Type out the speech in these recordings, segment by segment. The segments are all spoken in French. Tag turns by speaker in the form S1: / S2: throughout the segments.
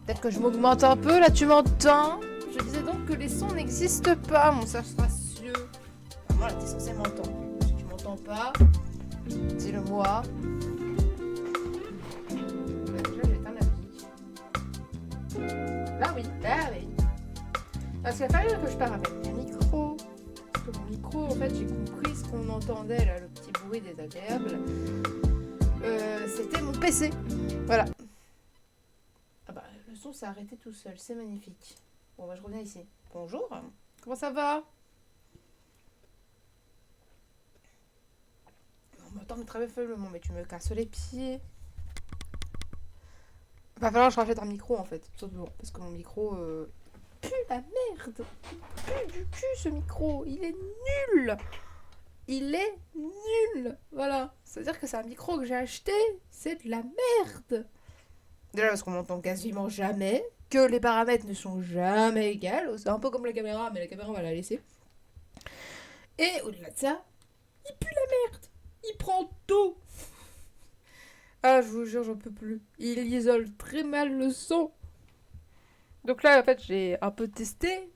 S1: Peut-être que je m'augmente un peu, là tu m'entends? Je disais donc que les sons n'existent pas, mon cher Stracieux. Voilà, t'es censé m'entendre. Si tu m'entends pas, dis-le moi. Déjà, j'éteins la musique. Là oui, là oui. Parce qu'il a fallu que je parle avec mon micro. Parce que mon micro, en fait, j'ai compris ce qu'on entendait, là, le petit bruit désagréable. C'était mon PC. Voilà. Ah bah, le son s'est arrêté tout seul, c'est magnifique. Bon, bah, je reviens ici. Bonjour, comment ça va? On m'entend me travailler faiblement, mais tu me casses les pieds. Va falloir que je rachète un micro en fait, tout simplement. Parce que mon micro pue la merde. Il pue du cul ce micro. Il est nul. Il est nul. Voilà. C'est-à-dire que c'est un micro que j'ai acheté. C'est de la merde. Déjà parce qu'on m'entend quasiment jamais. Que les paramètres ne sont jamais égaux. C'est un peu comme la caméra, mais la caméra on va la laisser. Et au-delà de ça, il pue la merde. Il prend tout. Ah, je vous jure, j'en peux plus. Il isole très mal le son. Donc là, en fait, j'ai un peu testé.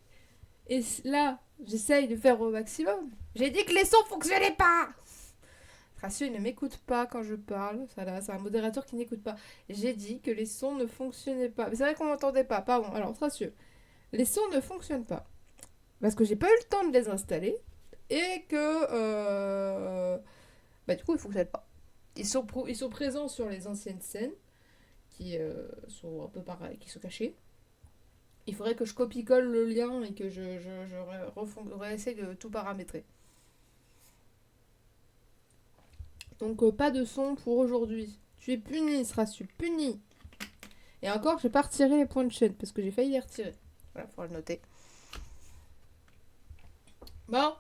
S1: Et là, j'essaye de faire au maximum. J'ai dit que les sons fonctionnaient pas. Ratio, il ne m'écoute pas quand je parle. C'est un modérateur qui n'écoute pas. J'ai dit que les sons ne fonctionnaient pas. Mais c'est vrai qu'on m'entendait pas. Pardon. Alors, Ratio, les sons ne fonctionnent pas. Parce que j'ai pas eu le temps de les installer. Et que... Bah, du coup, ils fonctionnent pas. Ils sont présents sur les anciennes scènes. Qui sont un peu pareilles, qui sont cachées. Il faudrait que je copie-colle le lien et que je réessaye de tout paramétrer. Donc pas de son pour aujourd'hui. Tu es puni, Srasu, puni. Et encore, je vais pas retirer les points de chaîne parce que j'ai failli les retirer. Voilà, faudra le noter. Bon.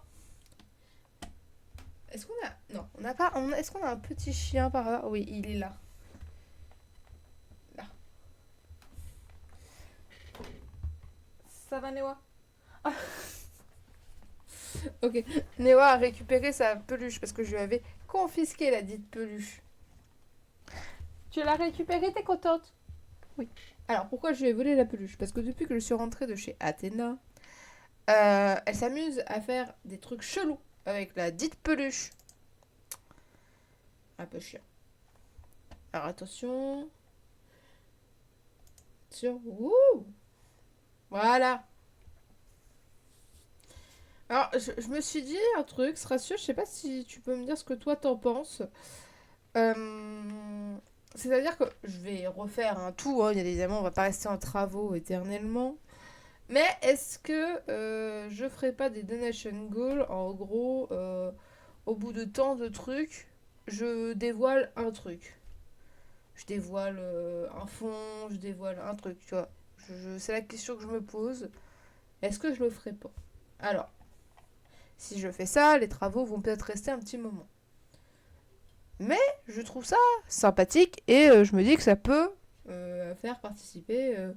S1: Est-ce qu'on a... Non, on n'a pas... Est-ce qu'on a un petit chien par là? Oui, il est là. Là. Ça va, Newa? Ok. Newa a récupéré sa peluche parce que je lui avais confisqué la dite peluche. Tu l'as récupérée, t'es contente? Oui. Alors, pourquoi je lui ai volé la peluche? Parce que depuis que je suis rentrée de chez Athéna, elle s'amuse à faire des trucs chelous avec la dite peluche. Un peu chiant. Alors, attention. Sur... Ouh! Voilà. Alors, je me suis dit un truc, Sracieux, je sais pas si tu peux me dire ce que toi t'en penses. C'est-à-dire que je vais refaire un tout, hein, évidemment, on va pas rester en travaux éternellement. Mais est-ce que je ferai pas des donation goals? En gros, au bout de tant de trucs, je dévoile un truc. Je dévoile un fond, je dévoile un truc, tu vois. C'est la question que je me pose. Est-ce que je le ferai pas? Alors, si je fais ça, les travaux vont peut-être rester un petit moment. Mais je trouve ça sympathique et je me dis que ça peut faire participer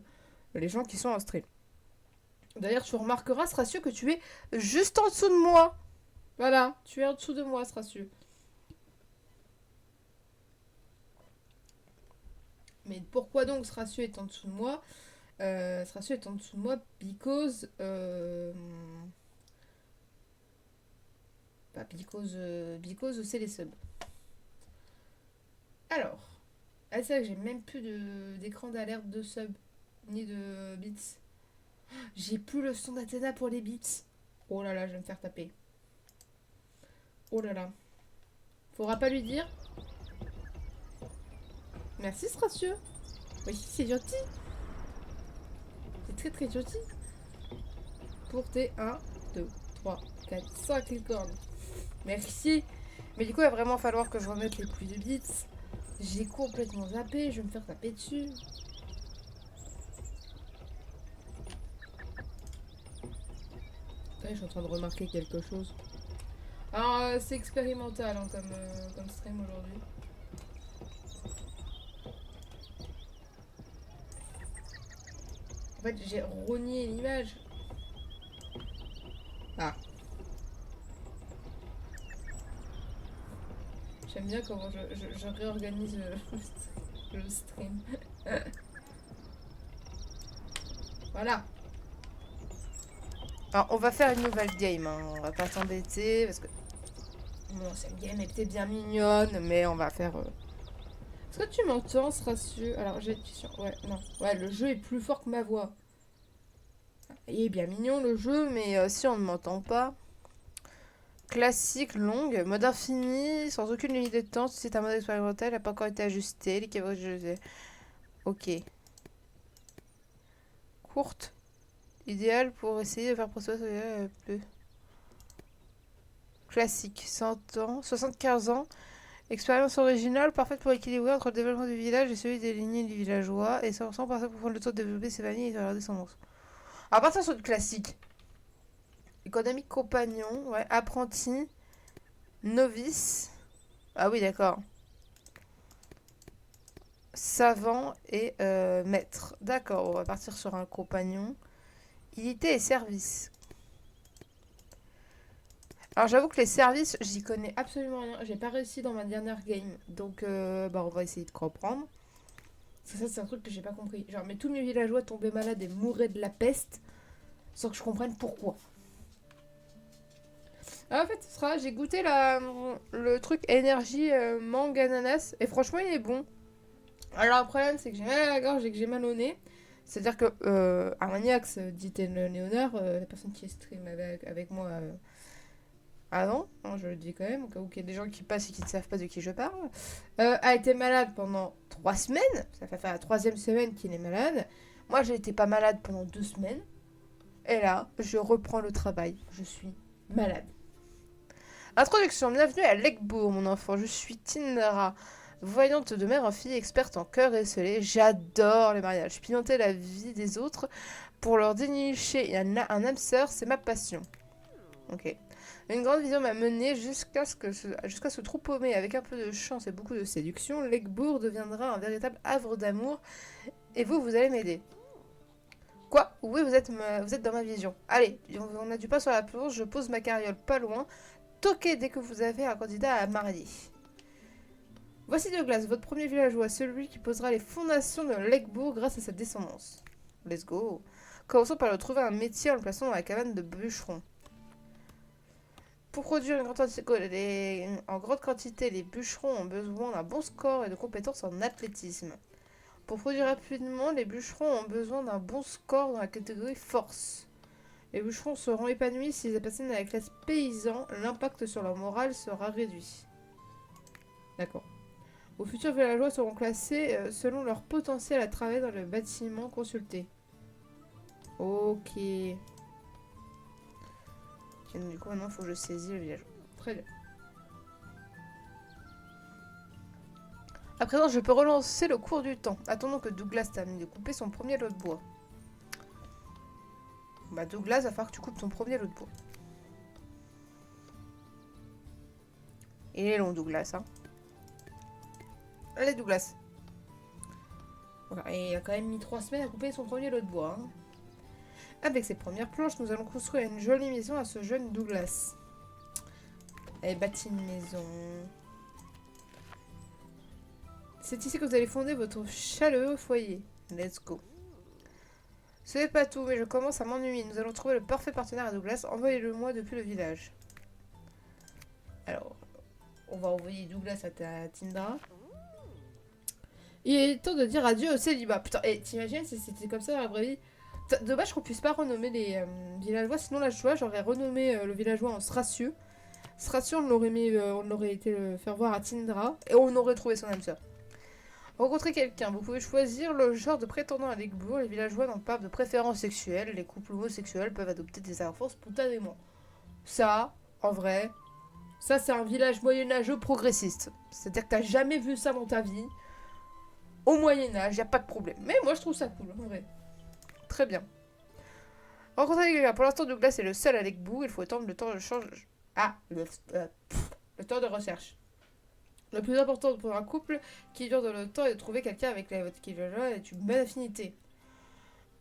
S1: les gens qui sont en stream. D'ailleurs, tu remarqueras, Sracieux, que tu es juste en dessous de moi. Voilà, tu es en dessous de moi, Sracieux. Mais pourquoi donc Sracieux est en dessous de moi? Sracieux est en dessous de moi because... Pas because c'est les subs. Alors, c'est vrai que j'ai même plus d'écran d'alerte de sub, ni de bits. J'ai plus le son d'Athéna pour les bits. Oh là là, je vais me faire taper. Oh là là. Faudra pas lui dire. Merci, Sracieux. Oui, c'est gentil. C'est très très gentil. Pour tes 1, 2, 3, 4, 5 licornes. Merci. Mais du coup, il va vraiment falloir que je remette les plus de bits. J'ai complètement zappé, je vais me faire taper dessus. Ouais, je suis en train de remarquer quelque chose. Alors, c'est expérimental hein, comme stream aujourd'hui. En fait, j'ai rogné l'image. Ah. J'aime bien comment je réorganise le stream. Voilà. Alors, on va faire une nouvelle game, hein. On va pas s'embêter, parce que... Bon, cette game était bien mignonne, mais on va faire... Est-ce que tu m'entends, ce ratio? Alors, j'ai une question. Ouais, non. Ouais, le jeu est plus fort que ma voix. Il est bien mignon, le jeu, mais si on ne m'entend pas... Classique, longue, mode infini, sans aucune limite de temps. Si c'est un mode expérimental, n'a pas encore été ajusté. Les caméras, je sais. Ok. Courte. Idéal pour essayer de faire procéder plus. Classique, 100 ans, 75 ans. Expérience originale, parfaite pour équilibrer entre le développement du village et celui des lignées du villageois. Et 100% parfait pour prendre le temps de développer ses familles et leur descendance. À partir sur le classique. Économique compagnon, ouais. Apprenti. Novice. Ah oui, d'accord. Savant et maître. D'accord, on va partir sur un compagnon. Unité et service. Alors j'avoue que les services, j'y connais absolument rien. J'ai pas réussi dans ma dernière game. Donc bah, on va essayer de comprendre. Ça c'est un truc que j'ai pas compris. Genre, mais tous mes villageois tombaient malades et mouraient de la peste sans que je comprenne pourquoi. Ah, en fait, ce sera, j'ai goûté le truc énergie mangue ananas et franchement il est bon. Alors le problème c'est que j'ai mal à la gorge et que j'ai mal au nez. C'est-à-dire que Armagnax, dit Léonard, la personne qui stream avec moi avant, hein, je le dis quand même, au cas où il y a des gens qui passent et qui ne savent pas de qui je parle, a été malade pendant 3 semaines. Ça fait la 3e semaine qu'il est malade. Moi j'ai été pas malade pendant 2 semaines. Et là, je reprends le travail. Je suis malade. Introduction, bienvenue à Legbourg, mon enfant. Je suis Tindra, voyante de mère en fille, experte en cœur esselé. J'adore les mariages. Piloter la vie des autres pour leur dénicher un âme sœur, c'est ma passion. Ok. Une grande vision m'a mené jusqu'à ce trou paumé. Avec un peu de chance et beaucoup de séduction, Legbourg deviendra un véritable havre d'amour. Et vous allez m'aider. Quoi? Oui, vous êtes dans ma vision. Allez, on a du pain sur la planche, je pose ma carriole pas loin. Toquez dès que vous avez un candidat à marier. Voici Douglas, votre premier villageois, celui qui posera les fondations de Legbourg grâce à sa descendance. Let's go. Commençons par le trouver un métier en le plaçant dans la cabane de bûcheron. Pour produire en grande quantité, les bûcherons ont besoin d'un bon score et de compétences en athlétisme. Pour produire rapidement, les bûcherons ont besoin d'un bon score dans la catégorie force. Les bûcherons seront épanouis s'ils appartiennent à la classe paysan, l'impact sur leur morale sera réduit. D'accord. Vos futurs villageois seront classés selon leur potentiel à travailler dans le bâtiment consulté. Ok. Du coup, maintenant, il faut que je saisis le villageois. Très bien. À présent, je peux relancer le cours du temps. Attendons que Douglas termine de couper son premier lot de bois. Bah, Douglas, va falloir que tu coupes ton premier lot de bois. Il est long, Douglas, hein. Allez, Douglas. Voilà, et il a quand même mis 3 semaines à couper son premier lot de bois, hein. Avec ces premières planches, nous allons construire une jolie maison à ce jeune Douglas. Allez, bâtis une maison. C'est ici que vous allez fonder votre chaleureux foyer. Let's go. Ce n'est pas tout, mais je commence à m'ennuyer. Nous allons trouver le parfait partenaire à Douglas. Envoyez-le moi depuis le village. Alors, on va envoyer Douglas à Tindra. Il est temps de dire adieu au célibat. Putain, et t'imagines si c'était comme ça dans la vraie vie? Dommage qu'on puisse pas renommer les villageois. Sinon, là, j'aurais renommé le villageois en Sracieux. Sracieux, on l'aurait été le faire voir à Tindra. Et on aurait trouvé son âme sœur. Rencontrer quelqu'un. Vous pouvez choisir le genre de prétendant à Legbourg. Les villageois n'ont pas de préférence sexuelle. Les couples homosexuels peuvent adopter des enfants spontanément. Ça, en vrai, ça c'est un village moyenâgeux progressiste. C'est-à-dire que t'as jamais vu ça dans ta vie. Au Moyen-Âge, y a pas de problème. Mais moi je trouve ça cool, en vrai. Très bien. Rencontrer quelqu'un. Pour l'instant, Douglas est le seul à Legbourg. Il faut attendre le temps de change. Ah, le temps de recherche. Le plus important pour un couple qui dure dans le temps est de trouver quelqu'un avec qui est une bonne affinité.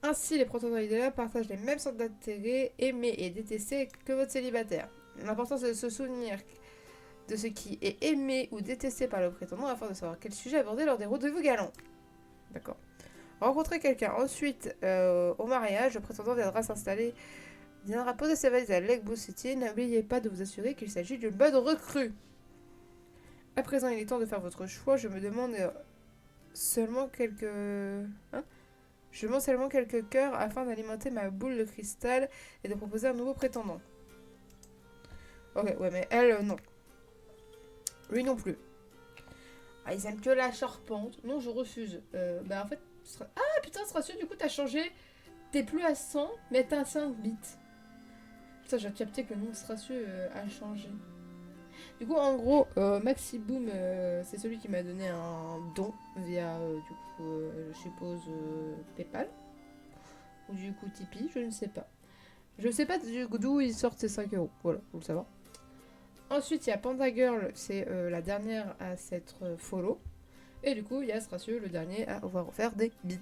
S1: Ainsi, les prétendants idéaux partagent les mêmes centres d'intérêt, aimés et détestés que votre célibataire. L'important c'est de se souvenir de ce qui est aimé ou détesté par le prétendant afin de savoir quel sujet aborder lors des rendez-vous galants. D'accord. rencontrer quelqu'un. Ensuite, au mariage, le prétendant viendra poser ses valises à Lake Blue City. N'oubliez pas de vous assurer qu'il s'agit d'une bonne recrue. À présent, il est temps de faire votre choix. Je me demande seulement quelques... Hein Je demande seulement quelques cœurs afin d'alimenter ma boule de cristal et de proposer un nouveau prétendant. Ok, ouais, mais elle, non. Lui non plus. Ah, ils aiment que la charpente. Non, je refuse. Bah, en fait... Ah, putain, Stracieux, du coup, t'as changé. T'es plus à 100, mais t'as 5 bits. Putain, j'ai capté que le nom de Stracieux a changé. Du coup, en gros, Maxi Boom, c'est celui qui m'a donné un don via, du coup, je suppose, PayPal. Ou du coup, Tipeee, je ne sais pas. Je ne sais pas d'où ils sortent ces 5 euros. Voilà, faut le savoir. Ensuite, il y a Panda Girl, c'est la dernière à s'être follow. Et du coup, il y a Stracieux, le dernier à avoir offert des bits.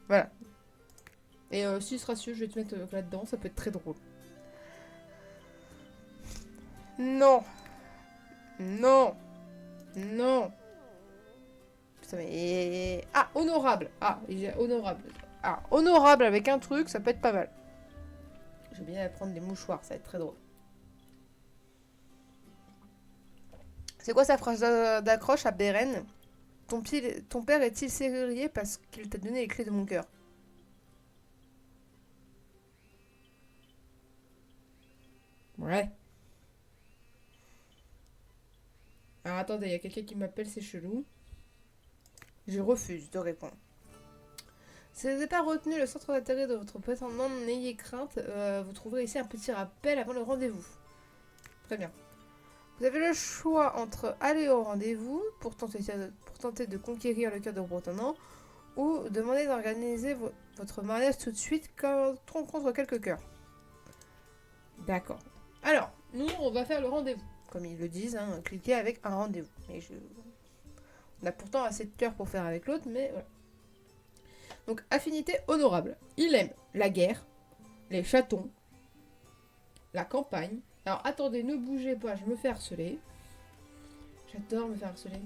S1: Voilà. Et si Stracieux, je vais te mettre là-dedans, ça peut être très drôle. Non. Non. Non. Putain, mais... Ah, honorable. Ah, il est honorable. Ah, honorable avec un truc, ça peut être pas mal. Je vais bien prendre des mouchoirs, ça va être très drôle. C'est quoi sa phrase d'accroche à Beren? Ton père est-il serrurier parce qu'il t'a donné les clés de mon cœur? Ouais. Alors attendez, il y a quelqu'un qui m'appelle, c'est chelou. Je refuse de répondre. Si vous n'avez pas retenu le centre d'intérêt de votre prétendant, n'ayez crainte, vous trouverez ici un petit rappel avant le rendez-vous. Très bien. Vous avez le choix entre aller au rendez-vous pour tenter de conquérir le cœur de vos prétendants ou demander d'organiser votre mariage tout de suite quand on rencontre quelques cœurs. D'accord. Alors, nous, on va faire le rendez-vous. Comme ils le disent, hein, cliquez avec un rendez-vous. On a pourtant assez de cœur pour faire avec l'autre, mais voilà. Donc, affinité honorable. Il aime la guerre, les chatons, la campagne. Alors, attendez, ne bougez pas, je me fais harceler. J'adore me faire harceler.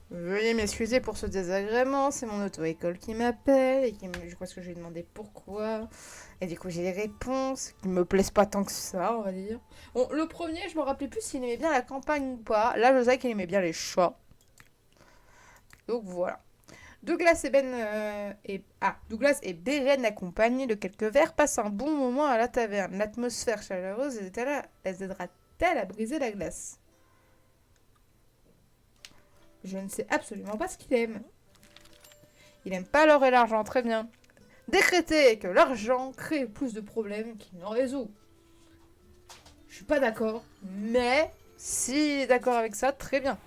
S1: Veuillez m'excuser pour ce désagrément, c'est mon auto-école qui m'appelle et je crois que je lui ai demandé pourquoi. Et du coup j'ai les réponses qui me plaisent pas tant que ça, on va dire. Bon, le premier, je me rappelais plus s'il aimait bien la campagne ou pas. Là, je sais qu'il aimait bien les chats. Donc voilà. Douglas et Beren accompagnés de quelques verres passent un bon moment à la taverne. L'atmosphère chaleureuse les aidera arrive-t-elle à briser la glace? Je ne sais absolument pas ce qu'il aime. Il aime pas l'or et l'argent, très bien. Décréter que l'argent crée plus de problèmes qu'il n'en résout. Je suis pas d'accord, mais s'il est d'accord avec ça, très bien.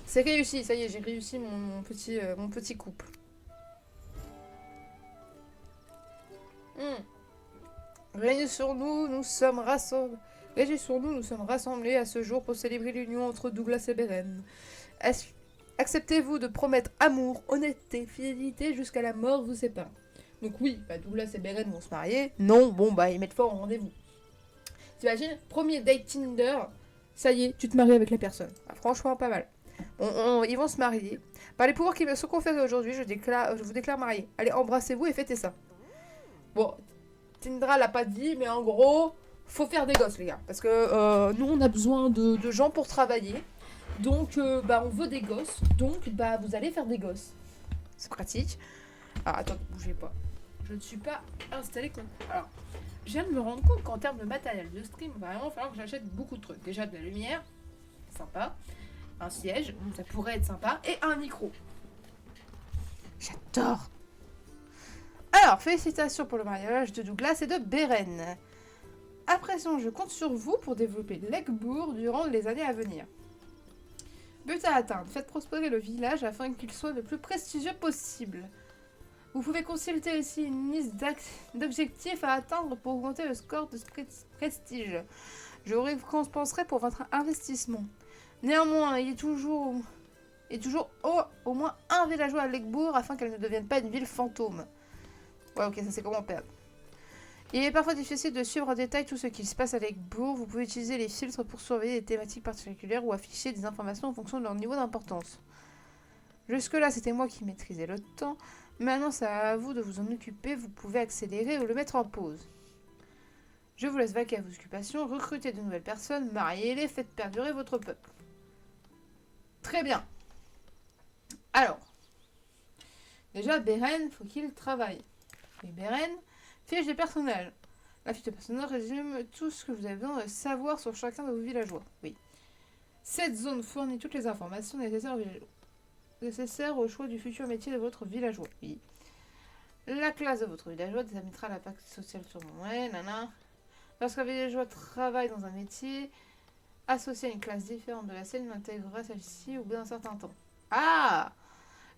S1: C'est réussi, ça y est, j'ai réussi mon petit couple. Réunissons-nous, nous sommes rassemblés. Réjouissons-nous, nous sommes rassemblés à ce jour pour célébrer l'union entre Douglas et Beren. Acceptez-vous de promettre amour, honnêteté, fidélité jusqu'à la mort vous sépare. Donc oui, Douglas et Beren vont se marier. Non, bon ils mettent fort en rendez-vous. T'imagines, premier date Tinder, ça y est, tu te maries avec la personne. Ah, franchement, pas mal. Ils vont se marier. Par les pouvoirs qui me sont conférés aujourd'hui, je vous déclare marié. Allez, embrassez-vous et fêtez ça. Bon, Tindra l'a pas dit, mais en gros, faut faire des gosses, les gars. Parce que nous, on a besoin de gens pour travailler. Donc, on veut des gosses. Donc, vous allez faire des gosses. C'est pratique. Alors, attends, bougez pas. Je ne suis pas installée comme... Alors, je viens de me rendre compte qu'en termes de matériel de stream, il va vraiment falloir que j'achète beaucoup de trucs. Déjà, de la lumière. Sympa. Un siège. Ça pourrait être sympa. Et un micro. J'adore. Alors, félicitations pour le mariage de Douglas et de Beren. À présent, je compte sur vous pour développer Legbourg durant les années à venir. But à atteindre, faites prospérer le village afin qu'il soit le plus prestigieux possible. Vous pouvez consulter ici une liste d'objectifs à atteindre pour augmenter le score de prestige. Je vous récompenserai pour votre investissement. Néanmoins, il y a toujours au moins un villageois à Legbourg afin qu'elle ne devienne pas une ville fantôme. Ouais, ok, ça c'est comment perdre. Il est parfois difficile de suivre en détail tout ce qui se passe à Legbourg. Vous pouvez utiliser les filtres pour surveiller des thématiques particulières ou afficher des informations en fonction de leur niveau d'importance. Jusque-là, c'était moi qui maîtrisais le temps. Maintenant, c'est à vous de vous en occuper. Vous pouvez accélérer ou le mettre en pause. Je vous laisse vaquer à vos occupations. Recrutez de nouvelles personnes, mariez-les, faites perdurer votre peuple. Très bien. Alors, déjà, Beren, faut qu'il travaille. Et Beren, fiche des personnages. La fiche de personnage résume tout ce que vous avez besoin de savoir sur chacun de vos villageois. Oui. Cette zone fournit toutes les informations nécessaires au choix du futur métier de votre villageois. Oui. La classe de votre villageois déterminera l'impact social sur mon nana. Lorsqu'un villageois travaille dans un métier, associé à une classe différente de la sienne, il intégrera celle-ci au bout d'un certain temps. Ah!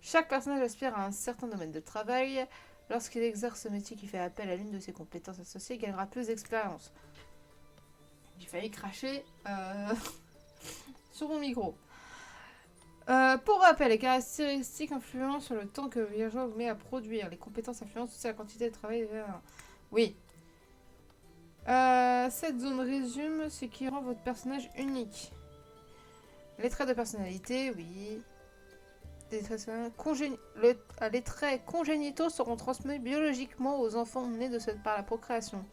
S1: Chaque personnage aspire à un certain domaine de travail. Lorsqu'il exerce ce métier qui fait appel à l'une de ses compétences associées, il gagnera plus d'expérience. J'ai failli cracher sur mon micro. Pour rappel, les caractéristiques influent sur le temps que le villageois vous met à produire. Les compétences influencent aussi la quantité de travail. Oui. Cette zone résume ce qui rend votre personnage unique. Les traits de personnalité, oui. Les traits congénitaux seront transmis biologiquement aux enfants nés par la procréation.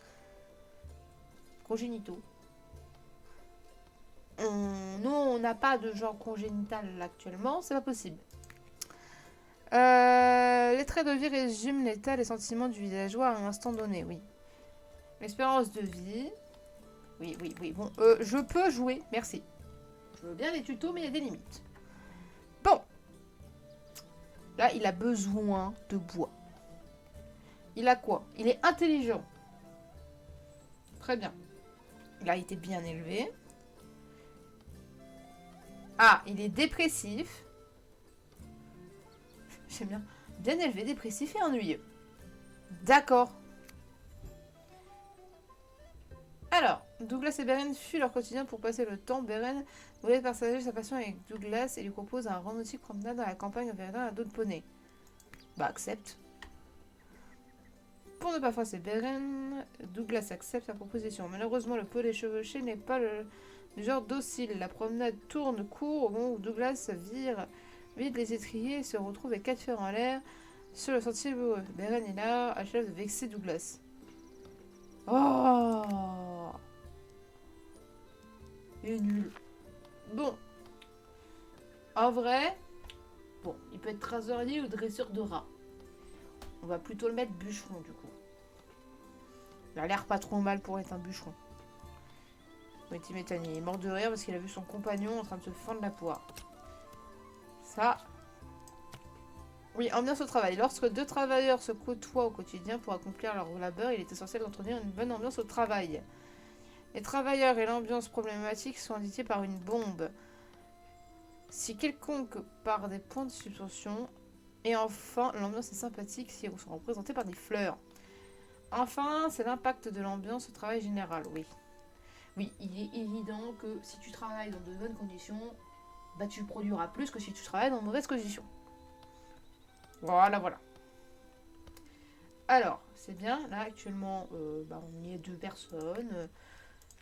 S1: Congénitaux. Nous, on n'a pas de genre congénital actuellement, c'est pas possible. Les traits de vie résument l'état et les sentiments du villageois à un instant donné, oui. L'espérance de vie. Oui. Bon, je peux jouer, merci. Je veux bien les tutos, mais il y a des limites. Bon. Là, il a besoin de bois. Il a quoi? Il est intelligent. Très bien. Il a été bien élevé. Ah, il est dépressif. J'aime bien. Bien élevé, dépressif et ennuyeux. D'accord. Alors, Douglas et Beren fuient leur quotidien pour passer le temps. Beren voulait partager sa passion avec Douglas et lui propose un romantique promenade dans la campagne en véritant à dos de poney. Accepte. Pour ne pas froisser Beren, Douglas accepte sa proposition. Malheureusement, le poney chevauché n'est pas du genre docile. La promenade tourne court au moment où Douglas vide les étriers et se retrouve avec 4 fers en l'air sur le sentier boueux. Beren est là, achève de vexer Douglas. Oh! Il est nul. Bon. En vrai, bon, il peut être trésorier ou dresseur de rats. On va plutôt le mettre bûcheron, du coup. Il a l'air pas trop mal pour être un bûcheron. Oui, tu m'étonnes, il est mort de rire parce qu'il a vu son compagnon en train de se fendre la poire. Ça... Oui, ambiance au travail. Lorsque deux travailleurs se côtoient au quotidien pour accomplir leur labeur, il est essentiel d'entretenir une bonne ambiance au travail. Les travailleurs et l'ambiance problématique sont indiqués par une bombe. Si quelconque par des points de suspension. Et enfin, l'ambiance est sympathique si elles sont représentées par des fleurs. Enfin, c'est l'impact de l'ambiance au travail général, oui. Oui, il est évident que si tu travailles dans de bonnes conditions, bah tu produiras plus que si tu travailles dans de mauvaises conditions. Voilà, voilà. Alors, c'est bien, là actuellement, on y est 2 personnes.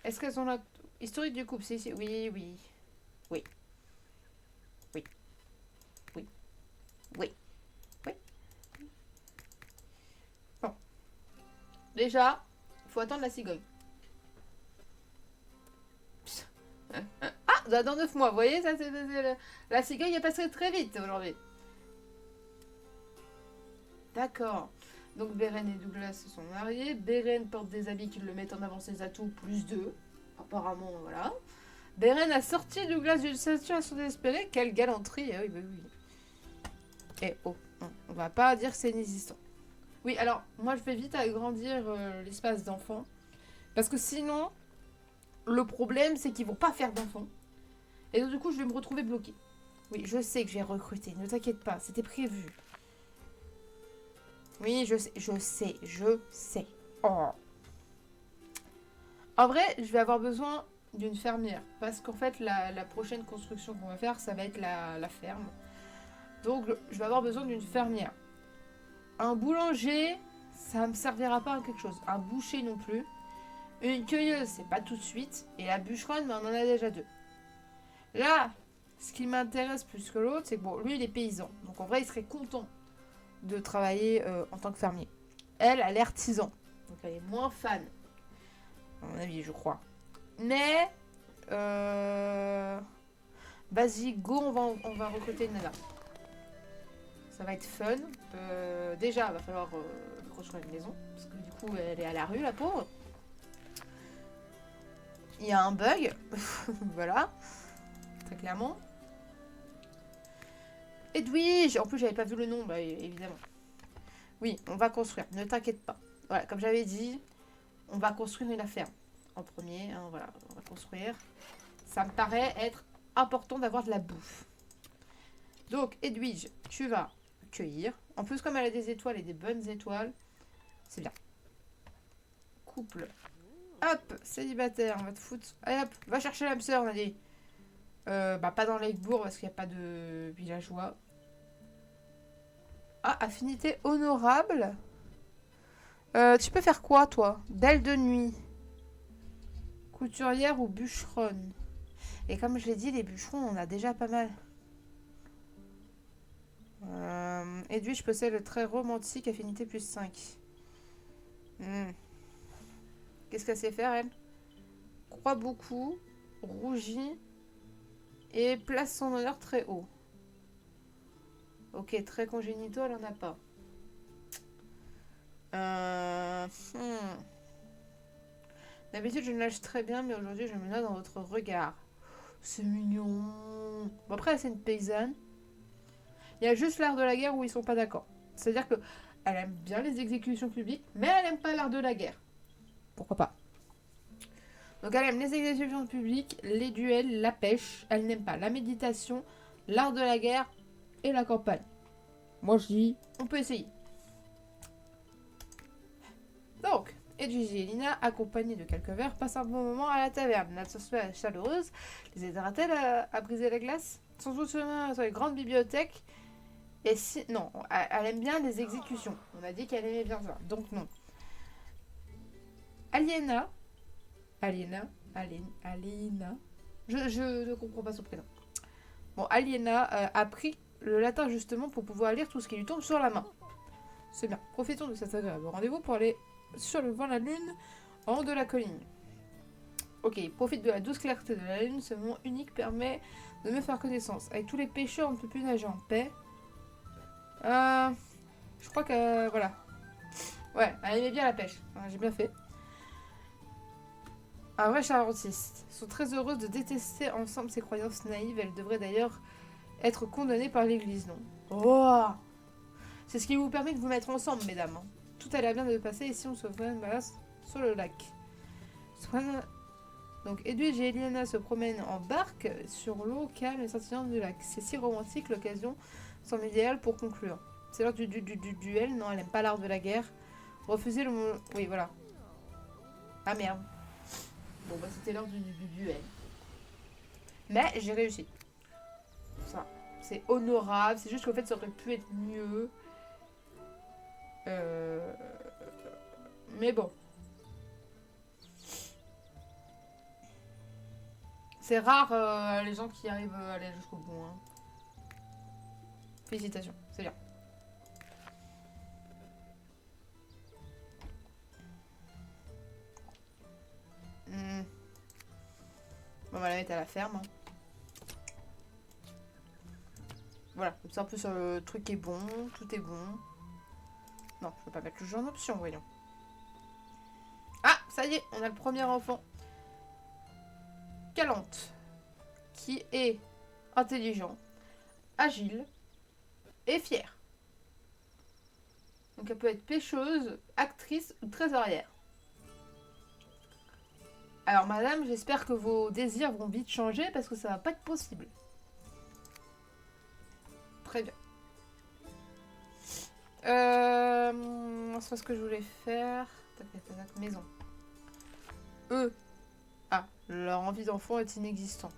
S1: Est-ce qu'elles ont la... Historique du couple, c'est ici. Oui, oui. Oui. Oui. Oui. Oui. Oui. Bon. Déjà, il faut attendre la cigogne. Ah, dans 9 mois, vous voyez, ça c'est la cigogne est passée très vite aujourd'hui. D'accord. Donc Beren et Douglas se sont mariés. Beren porte des habits qui le mettent en avant ses atouts, plus 2. Apparemment, voilà. Beren a sorti Douglas d'une situation désespérée. Quelle galanterie. Ah oui, bah oui. Eh oh, on va pas dire que c'est inexistant. Oui, alors, moi je vais vite agrandir l'espace d'enfants. Parce que sinon, le problème c'est qu'ils vont pas faire d'enfants. Et donc du coup, je vais me retrouver bloquée. Oui, je sais que j'ai recruté, ne t'inquiète pas, c'était prévu. Oui, je sais. Oh. En vrai, je vais avoir besoin d'une fermière. Parce qu'en fait, la prochaine construction qu'on va faire, ça va être la ferme. Donc, je vais avoir besoin d'une fermière. Un boulanger, ça me servira pas à quelque chose. Un boucher non plus. Une cueilleuse, c'est pas tout de suite. Et la bûcheronne, on en a déjà 2. Là, ce qui m'intéresse plus que l'autre, c'est que bon, lui, il est paysan. Donc en vrai, il serait content de travailler en tant que fermier. Elle a l'air tisan. Donc elle est moins fan. À mon avis, je crois. Mais... Vas-y, go, on va recruter une nana. Ça va être fun. Déjà, il va falloir construire une maison. Parce que du coup, elle est à la rue, la pauvre. Il y a un bug. Voilà. Très clairement. Edwige. En plus, j'avais pas vu le nom, bah, évidemment. Oui, on va construire. Ne t'inquiète pas. Voilà, comme j'avais dit, on va construire une ferme. En premier, hein, voilà, on va construire. Ça me paraît être important d'avoir de la bouffe. Donc, Edwige, tu vas cueillir. En plus, comme elle a des étoiles et des bonnes étoiles, c'est bien. Couple. Hop, célibataire, on va te foutre. Allez hop, va chercher l'âme sœur, on a dit. Pas dans Lakebourg parce qu'il n'y a pas de villageois. Ah, affinité honorable. Tu peux faire quoi, toi? Belle de nuit. Couturière ou bûcheronne. Et comme je l'ai dit, les bûcherons, on a déjà pas mal. Edwige possède le trait romantique, affinité plus 5. Qu'est-ce qu'elle sait faire, elle? Croit beaucoup, rougit et place son honneur très haut. Ok, très congénitaux, elle en a pas. D'habitude, je nage très bien, mais aujourd'hui, je me noie dans votre regard. C'est mignon. Bon, après, c'est une paysanne. Il y a juste l'art de la guerre où ils sont pas d'accord. C'est-à-dire que elle aime bien les exécutions publiques, mais elle aime pas l'art de la guerre. Pourquoi pas? Donc elle aime les exécutions publiques, les duels, la pêche. Elle n'aime pas la méditation, l'art de la guerre et la campagne. Moi je dis, on peut essayer. Donc, Edwige et Lina, accompagnées de quelques verres, passent un bon moment à la taverne. L'atmosphère est chaleureuse. Les aidera-t-elle à briser la glace? Sans doute sur les grandes bibliothèques. Et si... Non, elle aime bien les exécutions. On a dit qu'elle aimait bien ça. Donc non. Aliena. Je ne comprends pas son prénom. Bon, Aliena a pris le latin justement pour pouvoir lire tout ce qui lui tombe sur la main. C'est bien. Profitons de cet agréable rendez-vous pour aller sur le vent la lune en haut de la colline. Ok, profite de la douce clarté de la lune. Ce moment unique permet de me faire connaissance. Avec tous les pêcheurs, on ne peut plus nager en paix. Je crois que... voilà. Ouais, elle aimait bien la pêche. J'ai bien fait. Un vrai charentiste. Sont très heureuses de détester ensemble ces croyances naïves. Elles devraient d'ailleurs être condamnées par l'église, non? Oh! C'est ce qui vous permet de vous mettre ensemble, mesdames. Hein. Tout a l'air bien de passer ici, on se voit une balance sur le lac. Donc Edwige et Eliana se promènent en barque sur l'eau calme et scintillante du lac. C'est si romantique, l'occasion semble idéale pour conclure. C'est l'heure du duel. Non, elle aime pas l'art de la guerre. Refuser le... Oui, voilà. Ah merde. Bon, bah c'était l'heure du duel. Mais j'ai réussi. Ça, c'est honorable. C'est juste qu'en fait, ça aurait pu être mieux. Mais bon. C'est rare les gens qui arrivent à aller jusqu'au bout. Hein. Félicitations, c'est bien. Bon, on va la mettre à la ferme. Hein. Voilà, comme ça un peu sur le truc est bon, tout est bon. Non, je peux pas mettre le jeu en option, voyons. Ah, ça y est, on a le premier enfant. Calante. Qui est intelligent, agile et fier. Donc elle peut être pêcheuse, actrice ou trésorière. Alors madame, j'espère que vos désirs vont vite changer parce que ça va pas être possible. Très bien. C'est ce que je voulais faire. Maison. Eux. Ah, leur envie d'enfant est inexistant.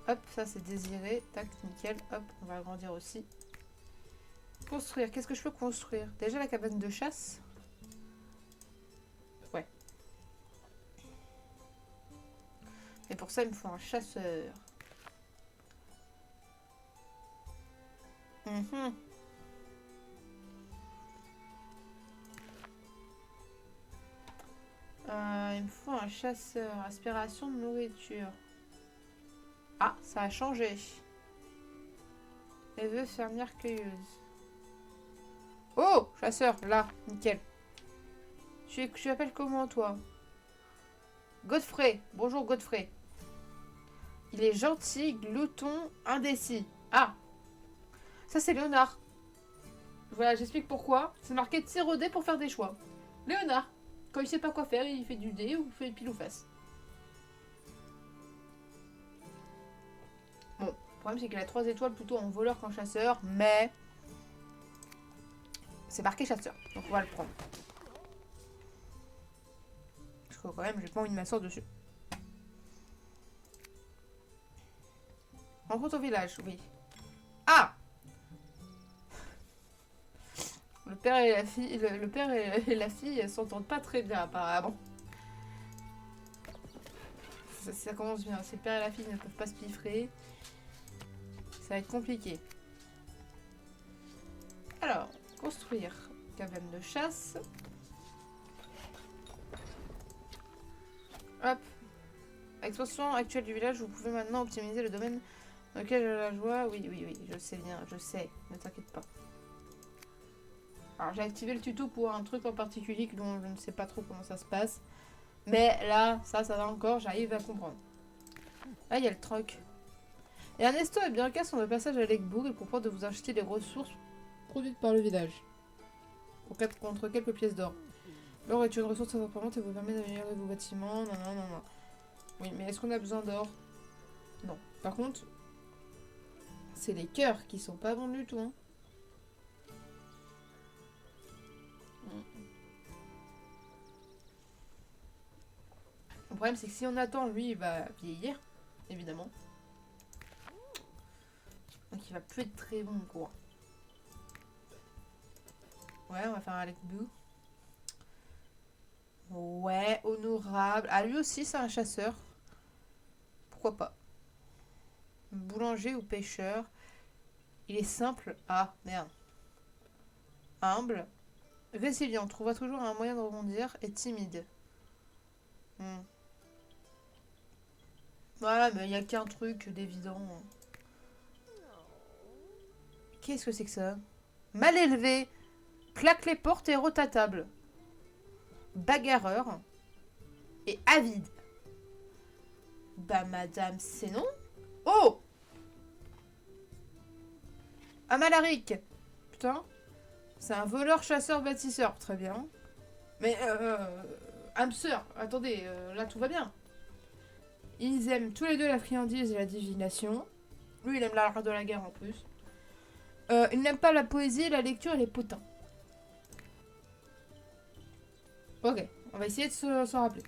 S1: Hop, ça c'est désiré. Tac, nickel. Hop, on va agrandir aussi. Construire. Qu'est-ce que je peux construire? Déjà la cabane de chasse. Ouais. Et pour ça, il me faut un chasseur. Il me faut un chasseur. Aspiration de nourriture. Ah, ça a changé. Elle veut fermière cueilleuse. Oh, chasseur, là, nickel. Tu t'appelles comment, toi? Godfrey. Bonjour, Godfrey. Il est gentil, glouton, indécis. Ah, ça c'est Léonard. Voilà, j'explique pourquoi. C'est marqué tir au dé pour faire des choix. Léonard. Quand il sait pas quoi faire, il fait du dé ou fait pile ou face. Bon, le problème c'est qu'il a 3 étoiles plutôt en voleur qu'en chasseur, mais c'est marqué chasseur, donc on va le prendre. Parce que quand même, j'ai pas envie de m'asseoir dessus. Rencontre au village, oui. Ah! Le père et la fille, le père et la fille s'entendent pas très bien apparemment. Ça commence bien. Si le père et la fille ne peuvent pas se piffrer, ça va être compliqué. Alors, construire cabane de chasse. Hop. Expansion actuelle du village, vous pouvez maintenant optimiser le domaine dans lequel j'ai la joie. Oui, je sais bien, je sais. Ne t'inquiète pas. Alors j'ai activé le tuto pour un truc en particulier dont je ne sais pas trop comment ça se passe. Mais là, ça va encore, j'arrive à comprendre. Là, il y a le troc. Et Ernesto et Bianca sont de passage à Legbourg et proposent de vous acheter les ressources produites par le village. Contre quelques pièces d'or. L'or est une ressource très importante et vous permet d'améliorer vos bâtiments. Non. Oui, mais est-ce qu'on a besoin d'or? Non. Par contre, c'est les cœurs qui sont pas bons du tout. Hein. Le problème, c'est que si on attend, lui, il va vieillir, évidemment. Donc il va plus être très bon, quoi. Ouais, on va faire un Legbourg. Ouais, honorable. Ah, lui aussi, c'est un chasseur. Pourquoi pas? Boulanger ou pêcheur. Il est simple. Ah, merde. Humble. Résilient. Trouvera toujours un moyen de rebondir. Et timide. Voilà, mais il n'y a qu'un truc d'évident. Qu'est-ce que c'est que ça? Mal élevé. Claque les portes et rote à table. Bagarreur. et avide. Bah madame, c'est non. Oh, Amalaric. Putain. C'est un voleur, chasseur, bâtisseur. Très bien. Mais hamster, attendez, là tout va bien. Ils aiment tous les deux la friandise et la divination. Lui, il aime l'art de la guerre en plus. Il n'aime pas la poésie, la lecture et les potins. Ok, on va essayer de s'en rappeler.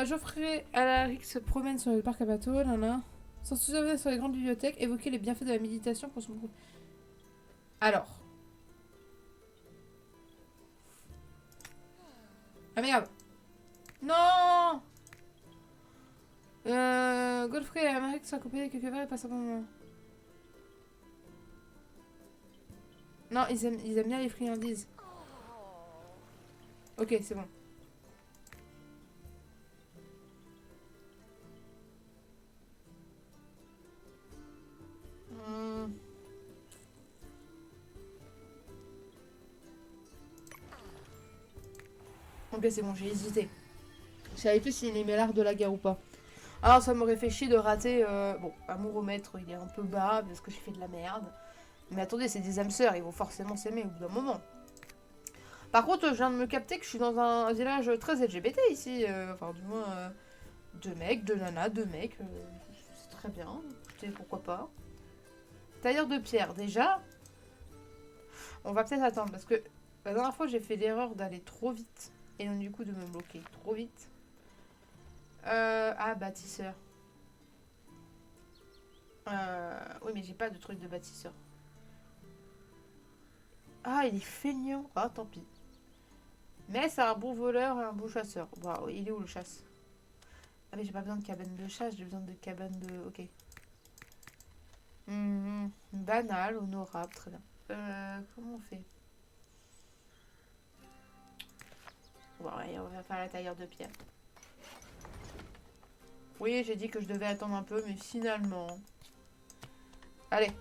S1: Geoffrey Alaric se promène sur le parc à bateaux, sans se souvenir sur les grandes bibliothèques, évoquer les bienfaits de la méditation pour son groupe. Alors. Ah merde. Non. Godfrey et Alaric sont accompagnés de quelques verres et passent un bon moment. Non, ils aiment bien les friandises. Ok, c'est bon. Ok, c'est bon, j'ai hésité. Je savais plus s'il aimait l'art de la guerre ou pas. Alors, ça m'aurait fait chier de rater... Bon, amouromètre, il est un peu bas parce que j'ai fait de la merde. Mais attendez, c'est des âmes sœurs, ils vont forcément s'aimer au bout d'un moment. Par contre, je viens de me capter que je suis dans un village très LGBT ici. Enfin, du moins, deux mecs, deux nanas, deux mecs. C'est très bien. Écoutez, pourquoi pas. Tailleur de pierre, déjà. On va peut-être attendre parce que la dernière fois, j'ai fait l'erreur d'aller trop vite. Et donc, du coup, de me bloquer trop vite. Ah, bâtisseur. Oui, mais j'ai pas de truc de bâtisseur. Ah, il est feignant. Ah, tant pis. Mais c'est un bon voleur et un bon chasseur. Waouh, il est où le chasse? Ah, mais j'ai pas besoin de cabane de chasse, j'ai besoin de cabane de... Ok. Banal, honorable, très bien. Comment on fait? Bon, ouais, on va faire la tailleur de pierre. Oui, j'ai dit que je devais attendre un peu, mais finalement... Allez.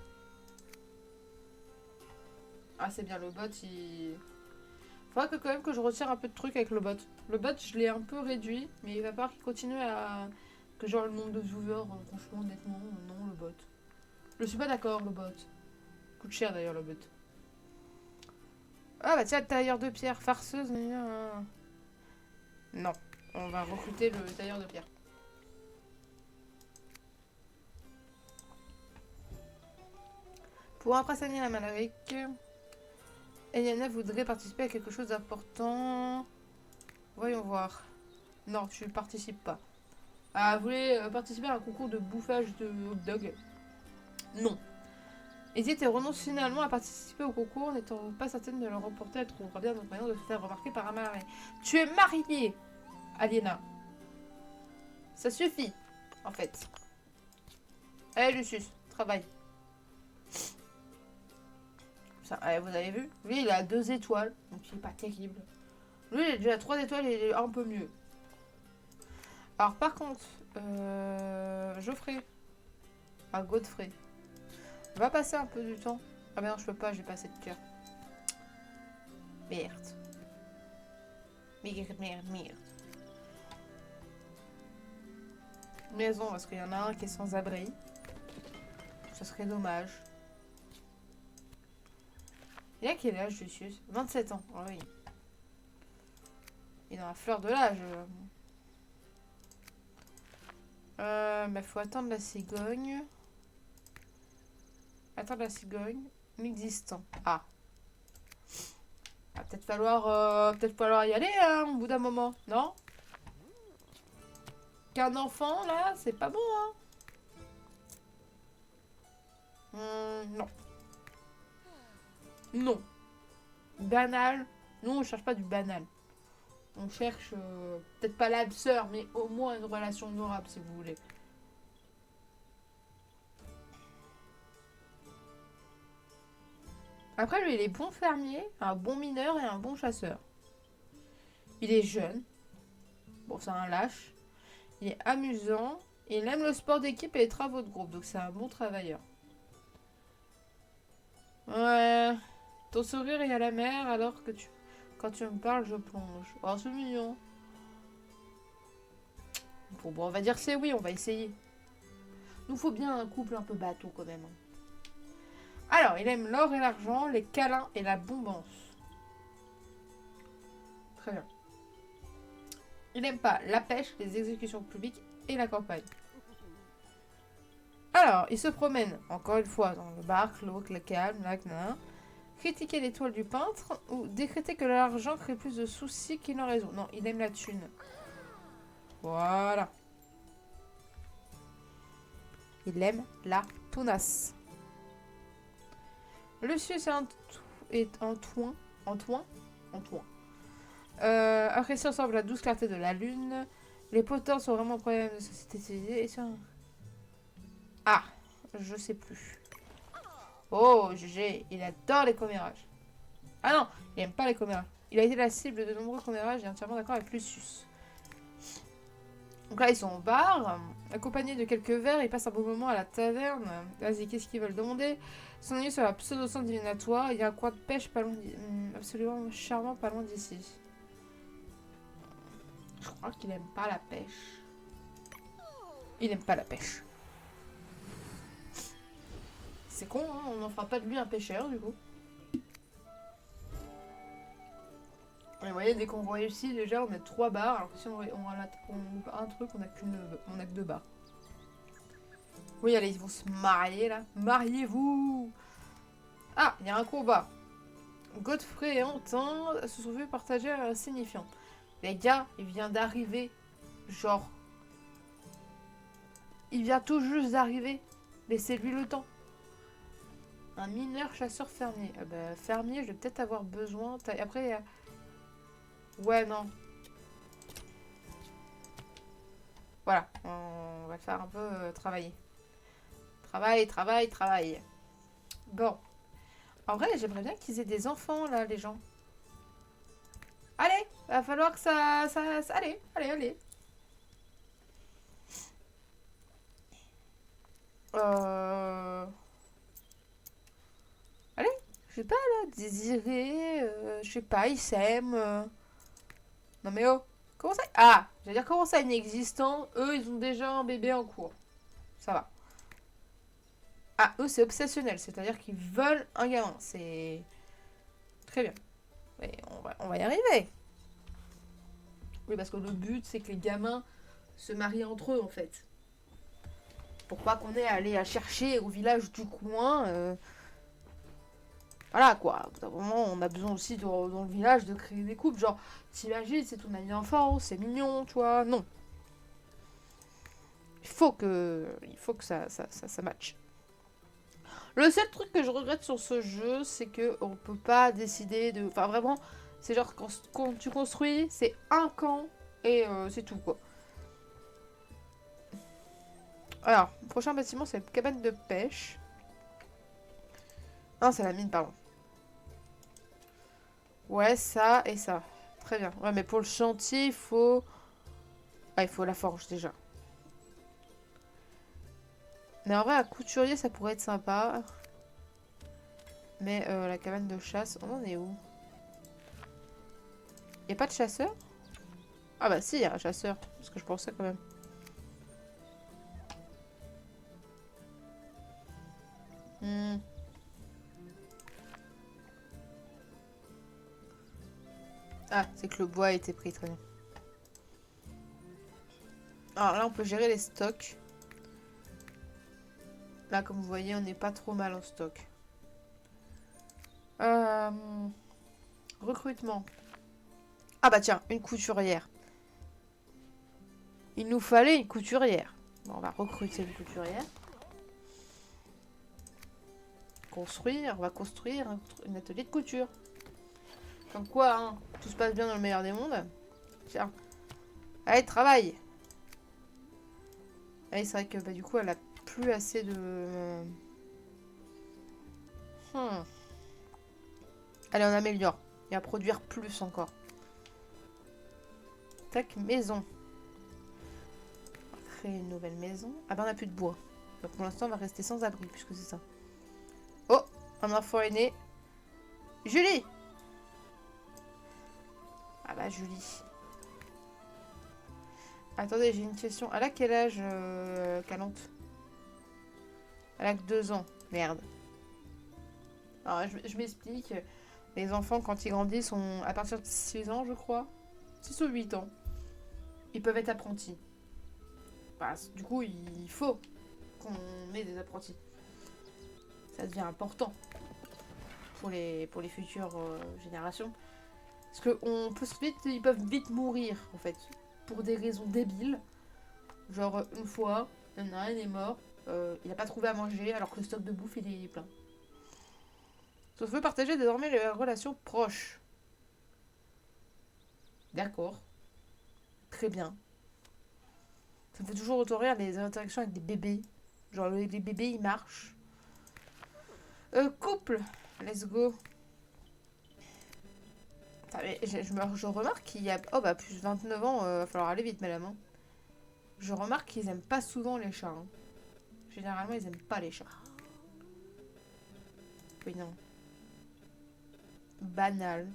S1: Ah, c'est bien, le bot, il... Faudra que quand même que je retire un peu de trucs avec le bot. Le bot, je l'ai un peu réduit, mais il va falloir qu'il continue à... Que genre le nombre de viewers, franchement, honnêtement, non, le bot. Je suis pas d'accord, le bot. Coûte cher d'ailleurs, le bot. Ah bah tiens, tailleur de pierre, farceuse. Non, on va recruter le tailleur de pierre. Pour impressionner la Malaric, Eliana voudrait participer à quelque chose d'important. Voyons voir. Non, tu ne participes pas. Ah, vous voulez participer à un concours de bouffage de hot dog? Non. Hésite et renonce finalement à participer au concours, n'étant pas certaine de le remporter. Elle trouvera bien notre moyen de se faire remarquer par un Malaric. Tu es mariée, Aliena. Ça suffit, en fait. Allez, Lucius, travaille. Ça, vous avez vu? Lui, il a 2 étoiles, donc il est pas terrible. Lui, il a déjà 3 étoiles et il est un peu mieux. Alors, par contre, Geoffrey. Ah, Godfrey. Va passer un peu du temps. Ah, mais non, je peux pas, j'ai pas assez de cœur. Merde. Merde. Maison, parce qu'il y en a un qui est sans abri. Ça serait dommage. Il a quel âge, Lucius? 27 ans. Oh, oui. Il est dans la fleur de l'âge. Mais faut attendre la cigogne. Attendre la cigogne. Inexistant. Ah. Va peut-être falloir y aller, hein, au bout d'un moment. Non? Qu'un enfant, là, c'est pas bon, hein. Non. Non. Banal. Nous, on cherche pas du banal. On cherche peut-être pas l'âme sœur, mais au moins une relation honorable, si vous voulez. Après, lui, il est bon fermier, un bon mineur et un bon chasseur. Il est jeune. Bon, c'est un lâche. Il est amusant. Il aime le sport d'équipe et les travaux de groupe. Donc, c'est un bon travailleur. Ouais. Ton sourire est à la mer alors que quand tu me parles, je plonge. Oh, c'est mignon. Bon, on va dire c'est oui, on va essayer. Nous faut bien un couple un peu bateau quand même. Alors, il aime l'or et l'argent, les câlins et la bombance. Très bien. Il n'aime pas la pêche, les exécutions publiques et la campagne. Alors, il se promène, encore une fois, dans le bar, l'eau, le calme, lac, critiquer les toiles du peintre ou décréter que l'argent crée plus de soucis qu'il n'en résout. Non, il aime la thune. Voilà. Il aime la tounasse. Lucius est en toin. Apprécie ensemble la douce clarté de la lune. Les potins sont vraiment un problème de société civilisée. Ah, je sais plus. Oh, GG, il adore les commérages. Ah non, il aime pas les commérages. Il a été la cible de nombreux commérages et est entièrement d'accord avec Lucius. Donc là, ils sont au bar, accompagnés de quelques verres, ils passent un bon moment à la taverne. Vas-y, qu'est-ce qu'ils veulent demander? Son nuit sur la pseudo-centre divinatoire, il y a un coin de pêche pas loin absolument charmant pas loin d'ici. Je crois qu'il aime pas la pêche. Il aime pas la pêche. C'est con, hein, on n'en fera pas de lui un pêcheur du coup. Et vous voyez, dès qu'on réussit, déjà on a 3 barres, alors que si on loupe un truc, on a que 2 barres. Oui, allez, ils vont se marier là. Mariez-vous! Ah, il y a un combat. Godfrey et Antin se sont vus partager un signifiant. Les gars, il vient d'arriver. Genre. Il vient tout juste d'arriver. Laissez-lui le temps. Un mineur chasseur fermier. Ah bah, fermier, je vais peut-être avoir besoin. Après, il y a... Ouais, non. Voilà, on va le faire un peu travailler. Travail. Bon. En vrai, j'aimerais bien qu'ils aient des enfants, là, les gens. Allez, va falloir que ça... Allez. Allez, je sais pas, là, désirer, je sais pas, ils s'aiment. Non mais oh, comment ça... Ah, j'allais dire comment ça inexistant. Eux, ils ont déjà un bébé en cours. Ça va. Ah, eux, c'est obsessionnel, c'est-à-dire qu'ils veulent un gamin. C'est... Très bien. Mais on va y arriver. Oui, parce que le but, c'est que les gamins se marient entre eux, en fait. Pour pas qu'on ait à aller à chercher au village du coin. Voilà, quoi. Au bout d'un moment, on a besoin aussi, dans le village, de créer des couples. Genre, t'imagines, c'est ton ami d'enfance, c'est mignon, tu vois. Non. Il faut que ça matche. Le seul truc que je regrette sur ce jeu, c'est que on peut pas décider de... Enfin, vraiment, c'est genre quand tu construis, c'est un camp et c'est tout, quoi. Alors, le prochain bâtiment, c'est la cabane de pêche. Ah, c'est la mine, pardon. Ouais, ça et ça. Très bien. Ouais, mais pour le chantier, il faut... Ah, il faut la forge, déjà. Mais en vrai, un couturier, ça pourrait être sympa. Mais la cabane de chasse, on en est où? Y a pas de chasseur? Ah bah si, y a un chasseur. Parce que je pensais quand même. Ah, c'est que le bois a été pris, très bien. Alors là, on peut gérer les stocks. Là, comme vous voyez, on n'est pas trop mal en stock. Recrutement. Ah bah tiens, une couturière. Il nous fallait une couturière. Bon, on va recruter une couturière. On va construire un atelier de couture. Comme quoi, hein, tout se passe bien dans le meilleur des mondes. Tiens. Allez, travaille. Allez, c'est vrai que bah, du coup, elle a plus assez de... Allez, on améliore. Et à produire plus encore. Tac, maison. On va créer une nouvelle maison. Ah ben, on n'a plus de bois. Donc pour l'instant, on va rester sans abri, puisque c'est ça. Oh, un enfant est né. Julie! Ah bah, Julie. Attendez, j'ai une question. Elle a quel âge, Calante? Elle a que 2 ans. Merde. Alors, je m'explique. Les enfants, quand ils grandissent, sont à partir de 6 ans, je crois. 6 ou 8 ans. Ils peuvent être apprentis. Bah, du coup, il faut qu'on ait des apprentis. Ça devient important pour les futures générations. Parce que ils peuvent vite mourir, en fait. Pour des raisons débiles. Genre, une fois, il y en a un, il est mort. Il n'a pas trouvé à manger alors que le stock de bouffe, il est plein. Sauf veut partager désormais les relations proches. D'accord. Très bien. Ça me fait toujours autant rire les interactions avec des bébés. Genre, les bébés, ils marchent. Couple. Let's go. Enfin, mais je remarque qu'il y a... Oh bah, plus de 29 ans, va falloir aller vite, madame. Hein. Je remarque qu'ils aiment pas souvent les chats. Hein. Généralement, ils aiment pas les chats. Oui, non. Banal.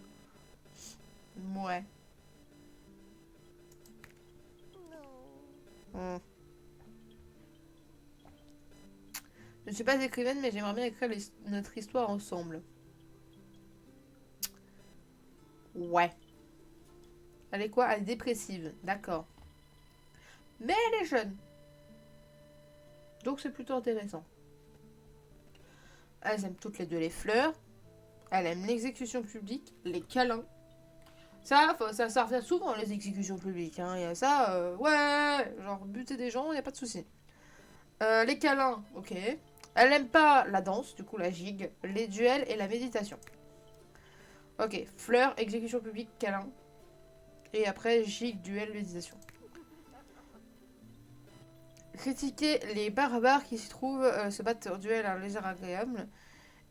S1: Ouais. Hmm. Je ne suis pas écrivaine, mais j'aimerais bien écrire notre histoire ensemble. Ouais. Elle est quoi? Elle est dépressive. D'accord. Mais elle est jeune. Donc c'est plutôt intéressant. Elles aiment toutes les deux les fleurs. Elle aime l'exécution publique, les câlins. Ça revient souvent les exécutions publiques. Hein. Et ça, ouais, genre buter des gens, y a pas de souci. Les câlins, ok. Elle aime pas la danse, du coup la gigue, les duels et la méditation. Ok, fleurs, exécution publique, câlin. Et après, gigue, duel, méditation. Critiquer les barbares qui s'y trouvent, se battre en duel à un léger agréable.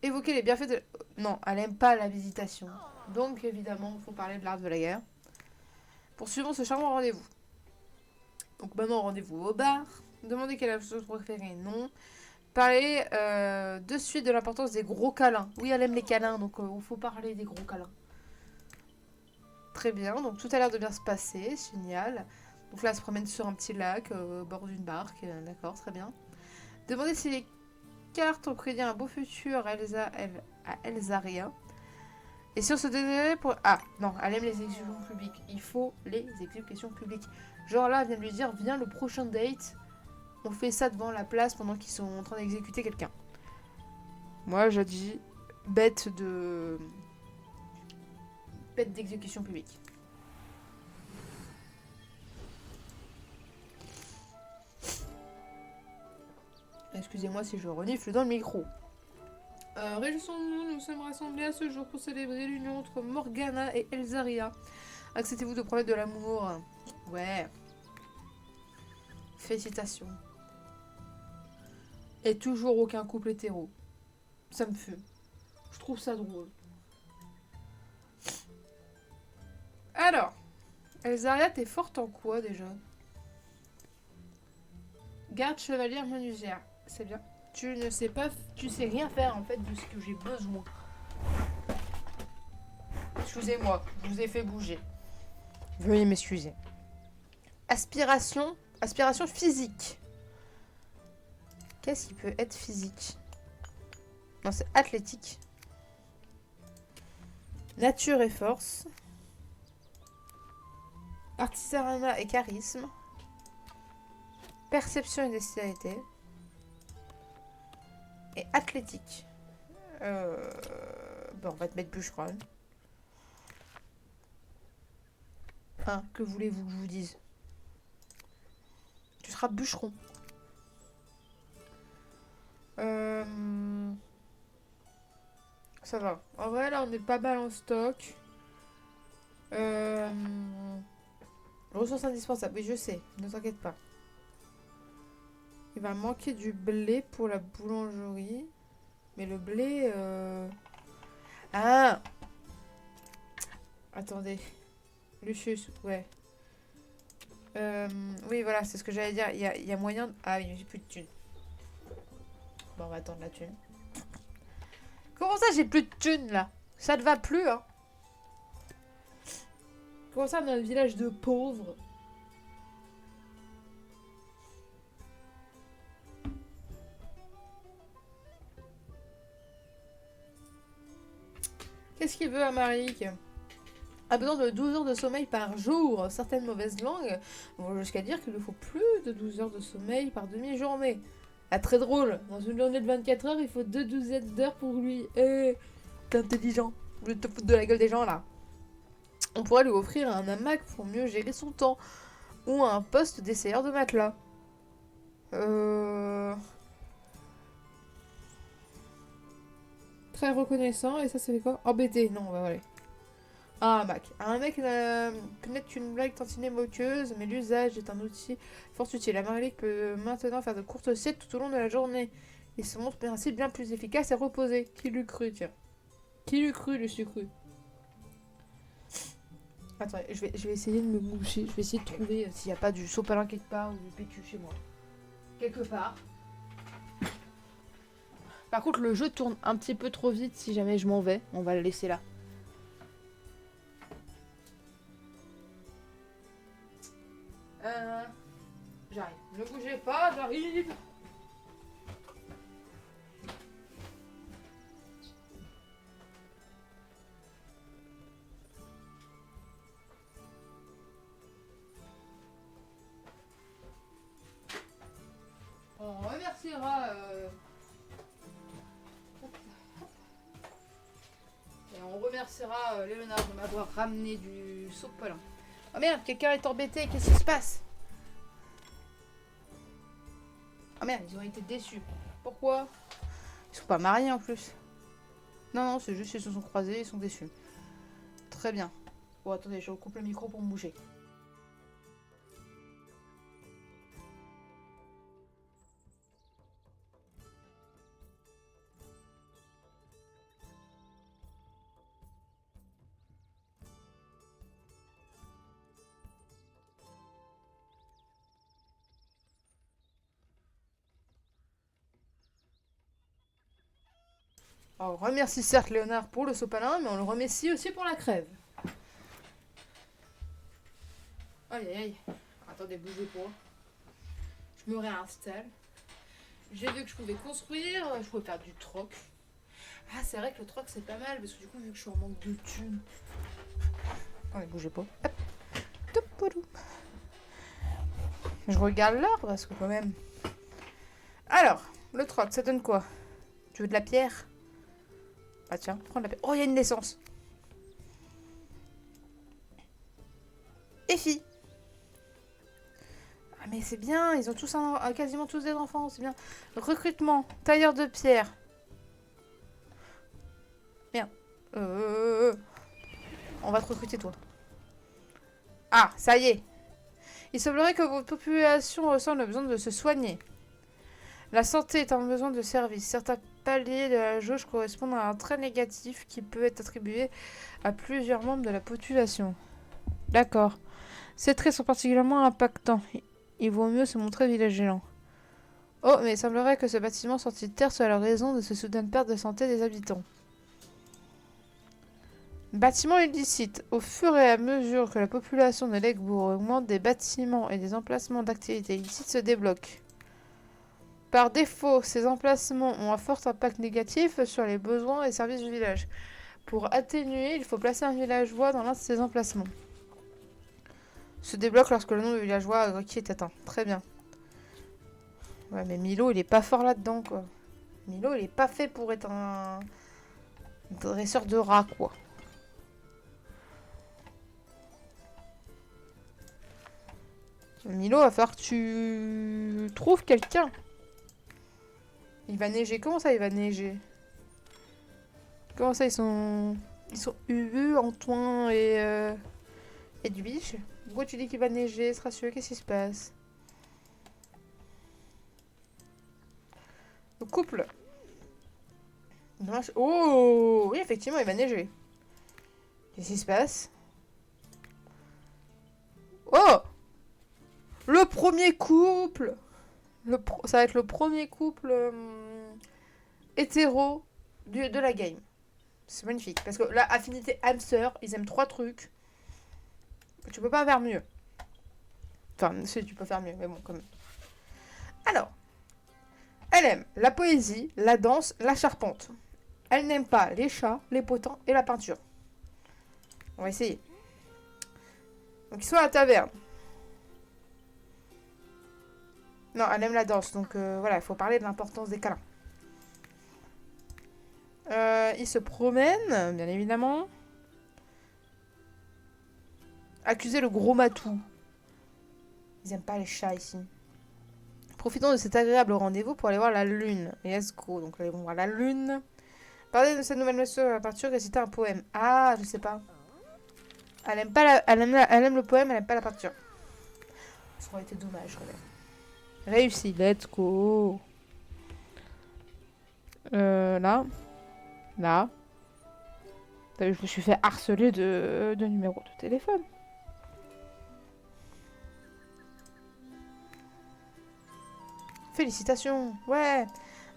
S1: Évoquer les bienfaits de... Non, elle aime pas la méditation. Donc, évidemment, il faut parler de l'art de la guerre. Poursuivons ce charmant rendez-vous. Donc, maintenant, rendez-vous au bar. Demandez quelle est la chose préférée, non. Parler de suite de l'importance des gros câlins. Oui, elle aime les câlins, donc il faut parler des gros câlins. Très bien, donc tout a l'air de bien se passer, génial. Donc là, elle se promène sur un petit lac, au bord d'une barque, d'accord, très bien. Demandez si les cartes ont prédit un beau futur à Elzaria. Et si on se désirait pour... Ah, non, elle aime les exécutions publiques. Il faut les exécutions publiques. Genre là, elle vient de lui dire, viens le prochain date, on fait ça devant la place pendant qu'ils sont en train d'exécuter quelqu'un. Moi, je dis bête d'exécution publique. Excusez-moi si je renifle dans le micro. Réjouissons-nous, nous sommes rassemblés à ce jour pour célébrer l'union entre Morgana et Elzaria. Acceptez-vous de promettre de l'amour? Ouais. Félicitations. Et toujours aucun couple hétéro. Ça me fume. Je trouve ça drôle. Alors, Elzaria, t'es forte en quoi déjà? Garde chevalière menuisière. C'est bien. Tu ne sais pas, tu sais rien faire en fait de ce que j'ai besoin. Excusez-moi, je vous ai fait bouger. Veuillez m'excuser. Aspiration physique. Qu'est-ce qui peut être physique? Non, c'est athlétique. Nature et force. Artisanat et charisme. Perception et dextérité. Et athlétique. Bon, on va te mettre bûcheron. Hein, que voulez-vous que je vous dise? Tu seras bûcheron. Ça va. En vrai, là, on est pas mal en stock. Ressources indispensables. Oui, je sais. Ne t'inquiète pas. Il va manquer du blé pour la boulangerie. Mais le blé... Ah! Attendez. Lucius, ouais. Oui, voilà, c'est ce que j'allais dire. Il y a moyen... Ah oui, j'ai plus de thunes. Bon, on va attendre la thune. Comment ça, j'ai plus de thunes, là? Ça ne va plus, hein? Comment ça, dans un village de pauvres? Qu'est-ce qu'il veut, Amaric? A besoin de 12 heures de sommeil par jour. Certaines mauvaises langues vont jusqu'à dire qu'il lui faut plus de 12 heures de sommeil par demi-journée. Ah, très drôle. Dans une journée de 24 heures, il faut 2 douzaines d'heures pour lui. Eh, t'es intelligent. Je vais te foutre de la gueule des gens, là. On pourrait lui offrir un hamac pour mieux gérer son temps. Ou un poste d'essayeur de matelas. Très reconnaissant. Et ça fait quoi? Embêté. Non, bah voilà. Ah, Mac. Un mec peut n'être une blague tantinée moqueuse, mais l'usage est un outil fort utile. La Marlique peut maintenant faire de courtes siestes tout au long de la journée. Il se montre ainsi bien plus efficace et reposé. Qui l'eût cru, tiens. Qui l'eût cru, le sucru. Attends, je vais essayer de me moucher. Je vais essayer de trouver s'il n'y a pas du sopalin quelque part ou du PQ chez moi. Quelque part. Par contre, le jeu tourne un petit peu trop vite si jamais je m'en vais. On va le laisser là. J'arrive. Ne bougez pas, j'arrive. On remerciera. Et on remerciera Léonard de m'avoir ramené du sopalin. Oh merde, quelqu'un est embêté, qu'est-ce qui se passe? Oh merde, ils ont été déçus. Pourquoi? Ils sont pas mariés en plus. Non, non, c'est juste qu'ils se sont croisés, ils sont déçus. Très bien. Bon, attendez, je recoupe le micro pour me bouger. On remercie certes Léonard pour le sopalin, mais on le remercie aussi pour la crève. Aïe aïe aïe. Attendez, bougez pas. Je me réinstalle. J'ai vu que je pouvais construire, je pouvais faire du troc. Ah, c'est vrai que le troc c'est pas mal, parce que du coup, vu que je suis en manque de thunes. Attendez, bougez pas. Hop. Je regarde l'heure, parce que quand même. Alors, le troc, ça donne quoi? Tu veux de la pierre? Ah tiens, prends de la pierre. Oh, il y a une naissance. Effie. Ah mais c'est bien, ils ont tous quasiment tous des enfants, c'est bien. Recrutement, tailleur de pierre. Bien. On va te recruter toi. Ah, ça y est. Il semblerait que votre population ressent le besoin de se soigner. La santé est un besoin de service. Certains paliers de la jauge correspondent à un trait négatif qui peut être attribué à plusieurs membres de la population. D'accord. Ces traits sont particulièrement impactants. Il vaut mieux se montrer vigilant. Oh, mais il semblerait que ce bâtiment sorti de terre soit la raison de ce soudaine perte de santé des habitants. Bâtiment illicite. Au fur et à mesure que la population de Legbourg augmente, des bâtiments et des emplacements d'activité illicites se débloquent. Par défaut, ces emplacements ont un fort impact négatif sur les besoins et services du village. Pour atténuer, il faut placer un villageois dans l'un de ces emplacements. Se débloque lorsque le nom du villageois requis est atteint. Très bien. Ouais, mais Milo, il est pas fort là-dedans, quoi. Milo, il est pas fait pour être un dresseur de rats, quoi. Milo, va falloir que tu trouves quelqu'un. Il va neiger. Comment ça, il va neiger? Comment ça, ils sont Ubu, Antoine et Edwige. Pourquoi tu dis qu'il va neiger, Sracieux? Qu'est-ce qui se passe? Le couple. Oh, oui, effectivement, il va neiger. Qu'est-ce qui se passe? Oh! Le premier couple! Ça va être le premier couple hétéro de la game. C'est magnifique. Parce que là, affinité hamster, ils aiment 3 trucs. Tu peux pas faire mieux. Enfin, si, tu peux faire mieux, mais bon, quand même. Alors, elle aime la poésie, la danse, la charpente. Elle n'aime pas les chats, les potins et la peinture. On va essayer. Donc ils sont à la taverne. Non, elle aime la danse. Donc voilà, il faut parler de l'importance des câlins. Ils se promènent, bien évidemment. Accuser le gros matou. Ils aiment pas les chats ici. Profitons de cet agréable rendez-vous pour aller voir la lune. Let's go. Donc là, ils vont voir la lune. Parler de cette nouvelle monsieur à la peinture, réciter un poème. Ah, je sais pas. Elle aime pas elle aime le poème, elle aime pas la peinture. Ça aurait été dommage quand même. Réussi, let's go. Là. Là. Je me suis fait harceler de numéro de téléphone. Félicitations. Ouais.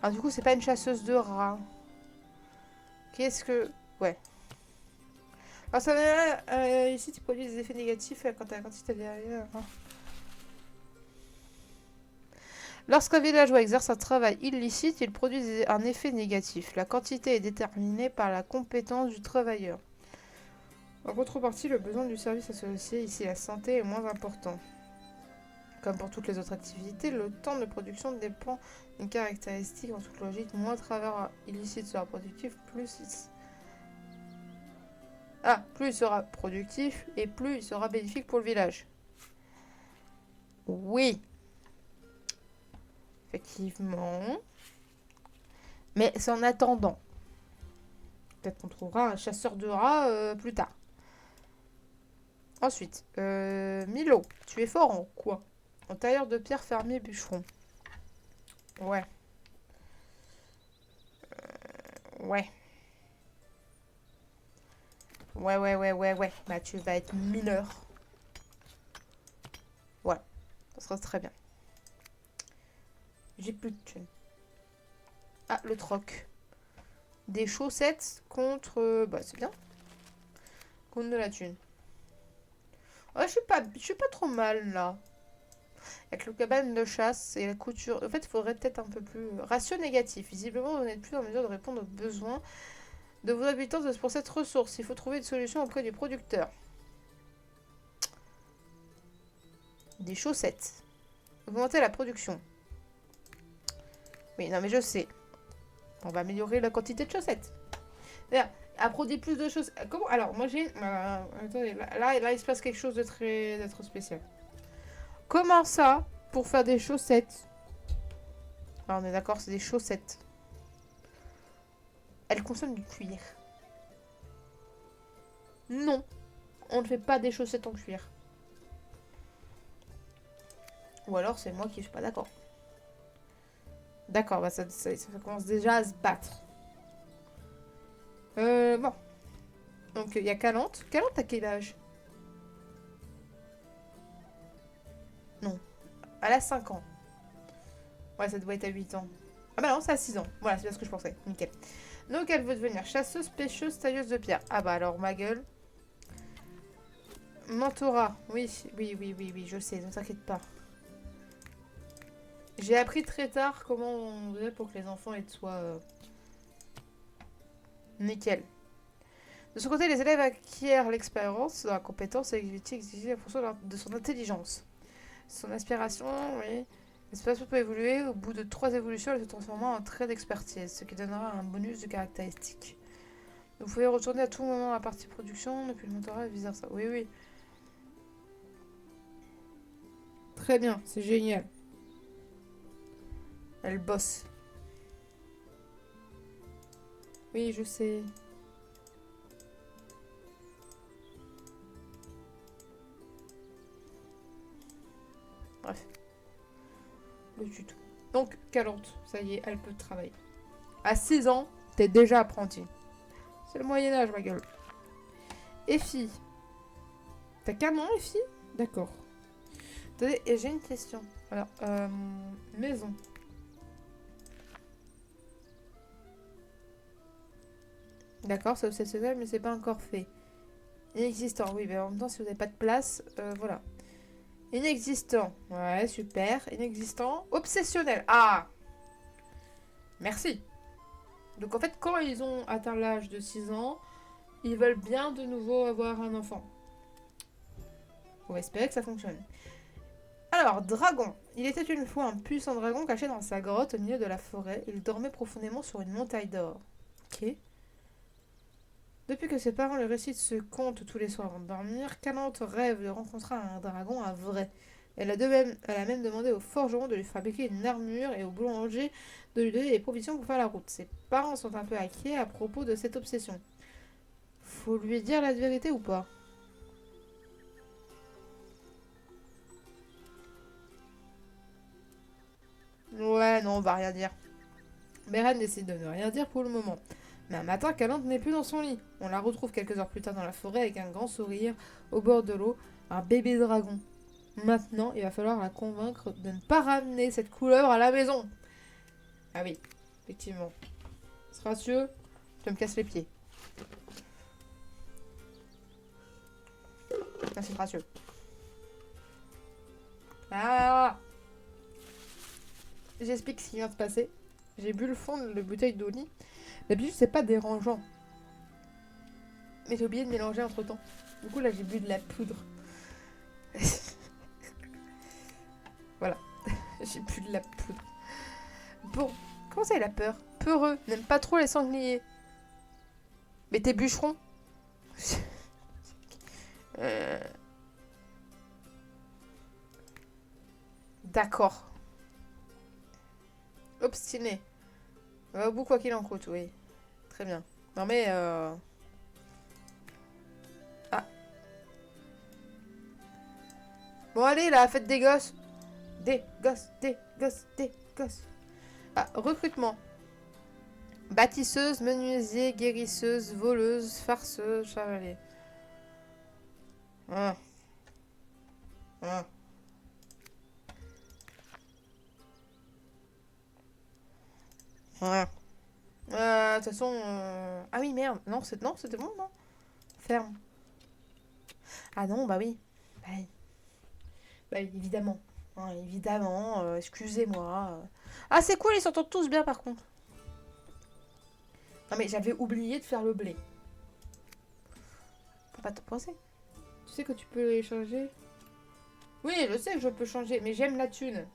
S1: Alors du coup, c'est pas une chasseuse de rats. Qu'est-ce que... Ouais. Alors ça ici, tu produis des effets négatifs quand la quantité derrière. Lorsqu'un villageois exerce un travail illicite, il produit un effet négatif. La quantité est déterminée par la compétence du travailleur. En contrepartie, le besoin du service associé, ici la santé, est moins important. Comme pour toutes les autres activités, le temps de production dépend d'une caractéristique en toute logique. Moins le travail illicite sera productif, plus il sera productif et plus il sera bénéfique pour le village. Oui. Effectivement. Mais c'est en attendant. Peut-être qu'on trouvera un chasseur de rats plus tard. Ensuite, Milo, tu es fort en quoi? En tailleur de pierre, fermier, bûcheron. Ouais. Ouais. Ouais. Bah, tu vas être mineur. Ouais. Ça sera très bien. J'ai plus de thunes. Ah, le troc. Des chaussettes contre... bah, c'est bien. Contre de la thune. Ouais, je suis pas trop mal, là. Avec le cabane de chasse et la couture. En fait, il faudrait peut-être un peu plus... Ratio négatif. Visiblement, vous n'êtes plus en mesure de répondre aux besoins de vos habitants pour cette ressource. Il faut trouver une solution auprès du producteur. Des chaussettes. Augmenter la production. Oui, non, mais je sais. On va améliorer la quantité de chaussettes. D'ailleurs, à produire plus de choses. Comment? Alors, moi j'ai. Attendez, là, il se passe quelque chose de très spécial. Comment ça, pour faire des chaussettes? Alors, on est d'accord, c'est des chaussettes. Elles consomment du cuir. Non, on ne fait pas des chaussettes en cuir. Ou alors, c'est moi qui suis pas d'accord. D'accord, bah ça commence déjà à se battre. Bon. Donc, il y a Calante. Calante, à quel âge? Non. Elle a 5 ans. Ouais, ça doit être à 8 ans. Ah bah non, c'est à 6 ans. Voilà, c'est bien ce que je pensais. Nickel. Donc, elle veut devenir chasseuse, pêcheuse, tailleuse de pierre. Ah bah alors, ma gueule. Mentorat. Oui, je sais, ne t'inquiète pas. J'ai appris très tard comment on faisait pour que les enfants soient... Nickel. De son côté, les élèves acquièrent l'expérience, la compétence et l'activité exigée en fonction de son intelligence. Son aspiration, oui. L'aspiration peut évoluer. Au bout de 3 évolutions, elle se transformera en trait d'expertise, ce qui donnera un bonus de caractéristiques. Vous pouvez retourner à tout moment à la partie production, depuis le mentorat et vice-versa. Oui. Très bien, c'est génial. Elle bosse. Oui, je sais. Bref. Le tuto. Donc, Calante, ça y est, elle peut travailler. À 6 ans, t'es déjà apprenti. C'est le Moyen-Âge, ma gueule. Effie. T'as qu'un an, Effie? D'accord. Attendez, j'ai une question. Alors, maison. D'accord, c'est obsessionnel, mais c'est pas encore fait. Inexistant, oui, mais en même temps, si vous n'avez pas de place, voilà. Inexistant, ouais, super. Inexistant, obsessionnel. Ah! Merci. Donc en fait, quand ils ont atteint l'âge de 6 ans, ils veulent bien de nouveau avoir un enfant. On va espérer que ça fonctionne. Alors, dragon. Il était une fois un puissant dragon caché dans sa grotte au milieu de la forêt. Il dormait profondément sur une montagne d'or. Ok. Depuis que ses parents lui récitent ce conte tous les soirs avant de dormir, Calante rêve de rencontrer un dragon, un vrai. Elle a même demandé au forgeron de lui fabriquer une armure et au boulanger de lui donner des provisions pour faire la route. Ses parents sont un peu inquiets à propos de cette obsession. Faut lui dire la vérité ou pas? Ouais, non, on va rien dire. Beren décide de ne rien dire pour le moment. Mais un matin, Calante n'est plus dans son lit. On la retrouve quelques heures plus tard dans la forêt avec un grand sourire, au bord de l'eau, un bébé dragon. Maintenant, il va falloir la convaincre de ne pas ramener cette couleuvre à la maison. Ah oui, effectivement. Seracieux, tu me casses les pieds. Merci, Seracieux. Ah! J'explique ce qui vient de se passer. J'ai bu le fond de la bouteille d'Oli. D'habitude, c'est pas dérangeant. Mais j'ai oublié de mélanger entre temps. Du coup, là, j'ai bu de la poudre. Voilà. J'ai bu de la poudre. Bon, comment ça, il a peur? Peureux, n'aime pas trop les sangliers. Mais t'es bûcheron. D'accord. Obstiné. Au bout, quoi qu'il en coûte, oui. Très bien. Non mais... Ah. Bon allez, la fête des gosses. Des gosses, des gosses, des gosses. Ah, recrutement. Bâtisseuse, menuisier, guérisseuse, voleuse, farceuse, chevalier. Ah. Ah. Ah. De toute façon... Ah oui, merde. Non, c'était bon, non? Ferme. Ah non, bah oui. Bah, bah, évidemment. Hein, évidemment, excusez-moi. Ah, c'est cool, ils s'entendent tous bien par contre. Non, mais j'avais oublié de faire le blé. Faut pas te penser. Tu sais que tu peux les changer? Oui, je sais que je peux changer, mais j'aime la thune.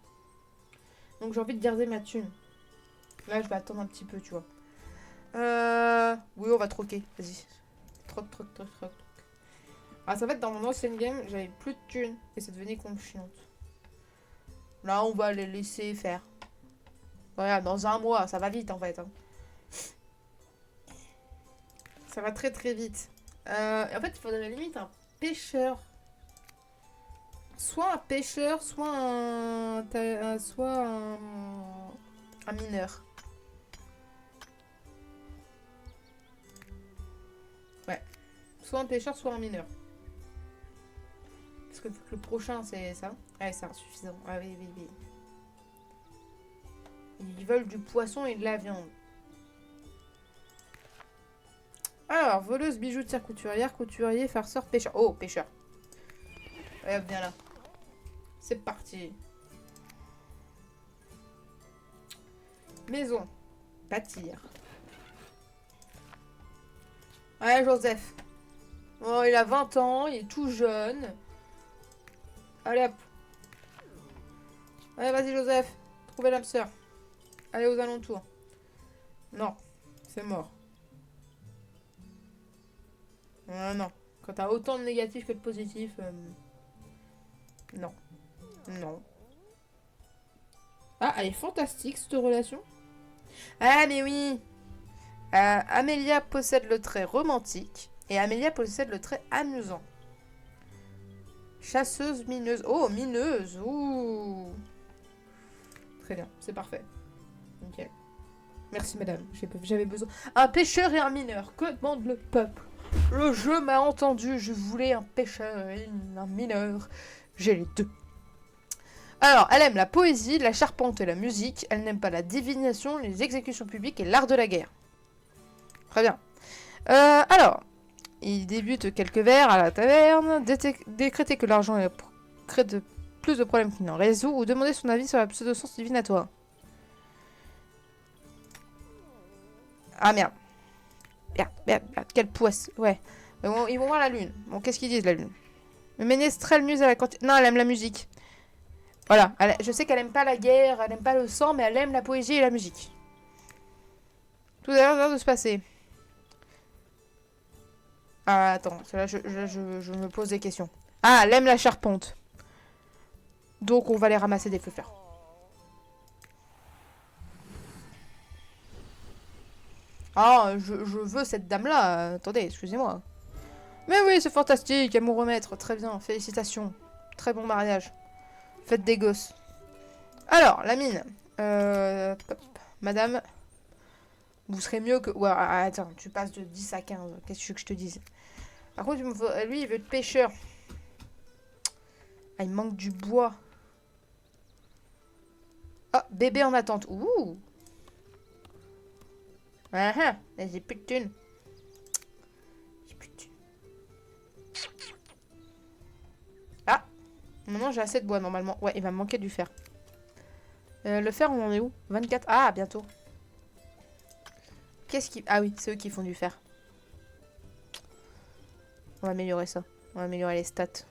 S1: Donc j'ai envie de garder ma thune. Là, je vais attendre un petit peu, tu vois. Oui, on va troquer. Vas-y. Troc, troc, troc, troc. Ah, ça va être dans mon ancienne game, j'avais plus de thunes. Et ça devenait confiante. Là, on va les laisser faire. Voilà, dans un mois, ça va vite en fait. Hein. Ça va très très vite. En fait, il faudrait limite un pêcheur. Soit un pêcheur, soit un mineur. Ouais. Soit un pêcheur, soit un mineur. Parce que le prochain, c'est ça. Ouais, c'est insuffisant. Ah oui, oui, oui. Ils veulent du poisson et de la viande. Alors, voleuse, bijoutière, couturière, couturier, farceur, pêcheur. Oh, pêcheur. Ouais, hop, viens là. C'est parti. Maison. Bâtir. Ouais, Joseph. Oh, il a 20 ans, il est tout jeune. Allez hop. Allez, vas-y, Joseph. Trouvez l'âme sœur. Allez aux alentours. Non, c'est mort. Non. Quand t'as autant de négatifs que de positifs, non. Non. Ah, elle est fantastique, cette relation. Ah, mais oui. Amélia possède le trait romantique et Amélia possède le trait amusant. Chasseuse, mineuse. Oh, mineuse. Ouh. Très bien, c'est parfait. Nickel. Merci, madame. J'avais besoin. Un pêcheur et un mineur. Que demande le peuple? Le jeu m'a entendu. Je voulais un pêcheur et un mineur. J'ai les deux. Alors, elle aime la poésie, la charpente et la musique. Elle n'aime pas la divination, les exécutions publiques et l'art de la guerre. Très bien. Alors, il débute quelques vers à la taverne, décréter que l'argent crée plus de problèmes qu'il n'en résout, ou demander son avis sur la pseudo-science divinatoire. Ah merde. Merde. Quelle poisse. Ouais. Bon, ils vont voir la lune. Bon, qu'est-ce qu'ils disent, la lune? Le ménestrel muse à la cantine. Non, elle aime la musique. Voilà. Je sais qu'elle aime pas la guerre, elle aime pas le sang, mais elle aime la poésie et la musique. Tout a l'air de se passer. Ah, attends. Là, je me pose des questions. Ah, elle aime la charpente. Donc, on va aller ramasser des fleurs. Ah, je veux cette dame-là. Attendez, excusez-moi. Mais oui, c'est fantastique, amoureux maître. Très bien, félicitations. Très bon mariage. Faites des gosses. Alors, la mine. Madame, vous serez mieux que... Ouais, attends, tu passes de 10 à 15. Qu'est-ce que tu veux que je te dise? Par contre, lui, il veut être pêcheur. Ah, il manque du bois. Ah, bébé en attente. Ouh. Ah ah, j'ai plus de thunes. J'ai plus de thunes. Ah, maintenant j'ai assez de bois normalement. Ouais, il va me manquer du fer. Le fer, on en est où? 24. Ah, bientôt. Qu'est-ce qui... Ah oui, c'est eux qui font du fer. On va améliorer ça. On va améliorer les stats.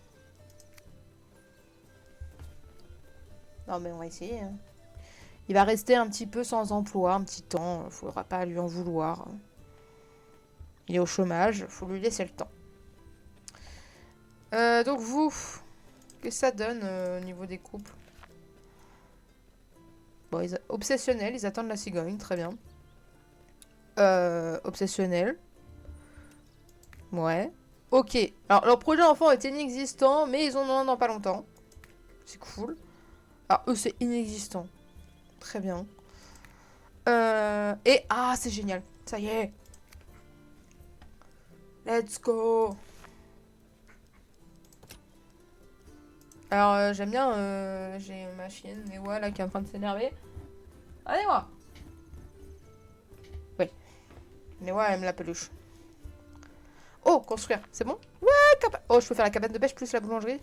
S1: Non, mais on va essayer. Hein. Il va rester un petit peu sans emploi, un petit temps. Il faudra pas lui en vouloir. Il est au chômage. Faut lui laisser le temps. Donc vous, qu'est-ce que ça donne au niveau des couples? Bon, obsessionnels, ils attendent la cigogne, très bien. Obsessionnel. Ouais. Ok. Alors, leur projet enfant est inexistant, mais ils en ont un dans pas longtemps. C'est cool. Alors, eux, c'est inexistant. Très bien. Et... Ah, c'est génial. Ça y est. Let's go. Alors, j'aime bien... J'ai ma chienne, Newa, là, qui est en train de s'énerver. Allez, moi. Oui. Newa aime la peluche. Oh, construire. C'est bon? Ouais, oh, je peux faire la cabane de pêche plus la boulangerie.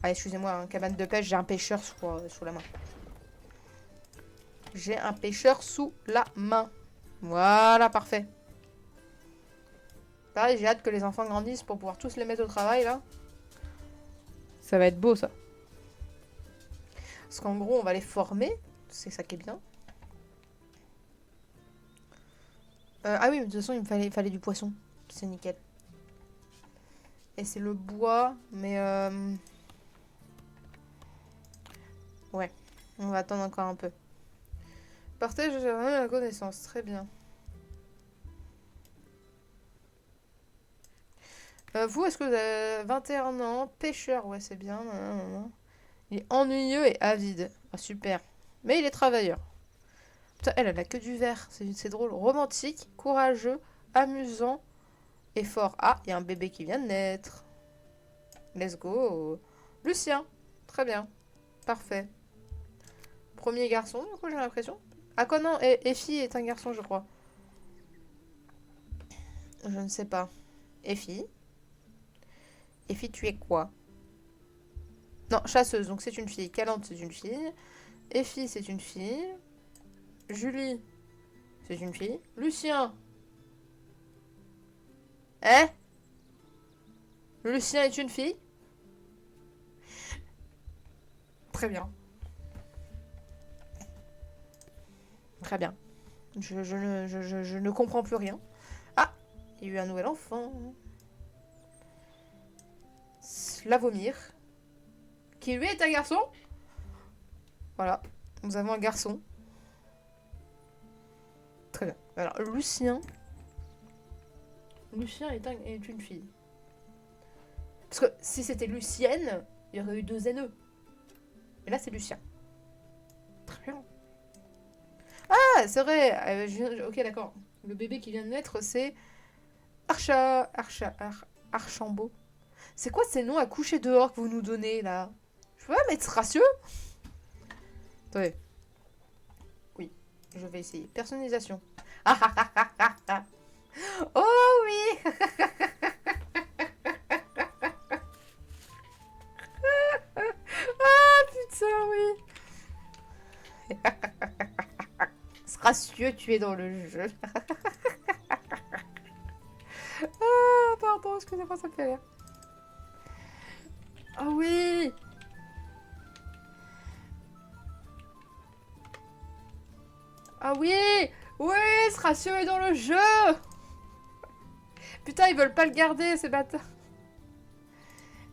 S1: Ah, excusez-moi, hein, cabane de pêche, j'ai un pêcheur sous la main. J'ai un pêcheur sous la main. Voilà, parfait. Pareil, j'ai hâte que les enfants grandissent pour pouvoir tous les mettre au travail, là. Ça va être beau, ça. Parce qu'en gros, on va les former. C'est ça qui est bien. Ah oui, mais de toute façon, il fallait du poisson. C'est nickel. Et c'est le bois, mais... Ouais, on va attendre encore un peu. Partage la connaissance, très bien. Vous, est-ce que vous avez 21 ans? Pêcheur, ouais, c'est bien. Il est ennuyeux et avide. Ah, super. Mais il est travailleur. Putain, elle a que du vert. C'est drôle. Romantique, courageux, amusant et fort. Ah, il y a un bébé qui vient de naître. Let's go. Lucien. Très bien. Parfait. Premier garçon, du coup, j'ai l'impression. Ah, quoi, non, Effie est un garçon, je crois. Je ne sais pas. Effie. Effie, tu es quoi? Non, chasseuse, donc c'est une fille. Calante, c'est une fille. Effie, c'est une fille. Julie, c'est une fille. Lucien. Hein? Lucien est une fille? Très bien. Très bien. Je ne comprends plus rien. Ah! Il y a eu un nouvel enfant. Slavomir. Qui lui est un garçon. Voilà. Nous avons un garçon. Très bien. Alors, Lucien. Lucien est une fille. Parce que si c'était Lucienne, il y aurait eu 2 NE. Et là, c'est Lucien. Très bien. Ah, c'est vrai. Ok, d'accord. Le bébé qui vient de naître, c'est Archambault. C'est quoi ces noms à coucher dehors que vous nous donnez, là? Je peux pas mettre Racieux? Attendez. Oui, je vais essayer. Personnalisation. Oh oui. Ah putain, oui. Gracieux, tu es dans le jeu. Ah, pardon, excusez-moi, ça me fait rire. Ah oui. Ah oui. Oui, ce ratio est dans le jeu. Putain, ils veulent pas le garder, ces bâtards.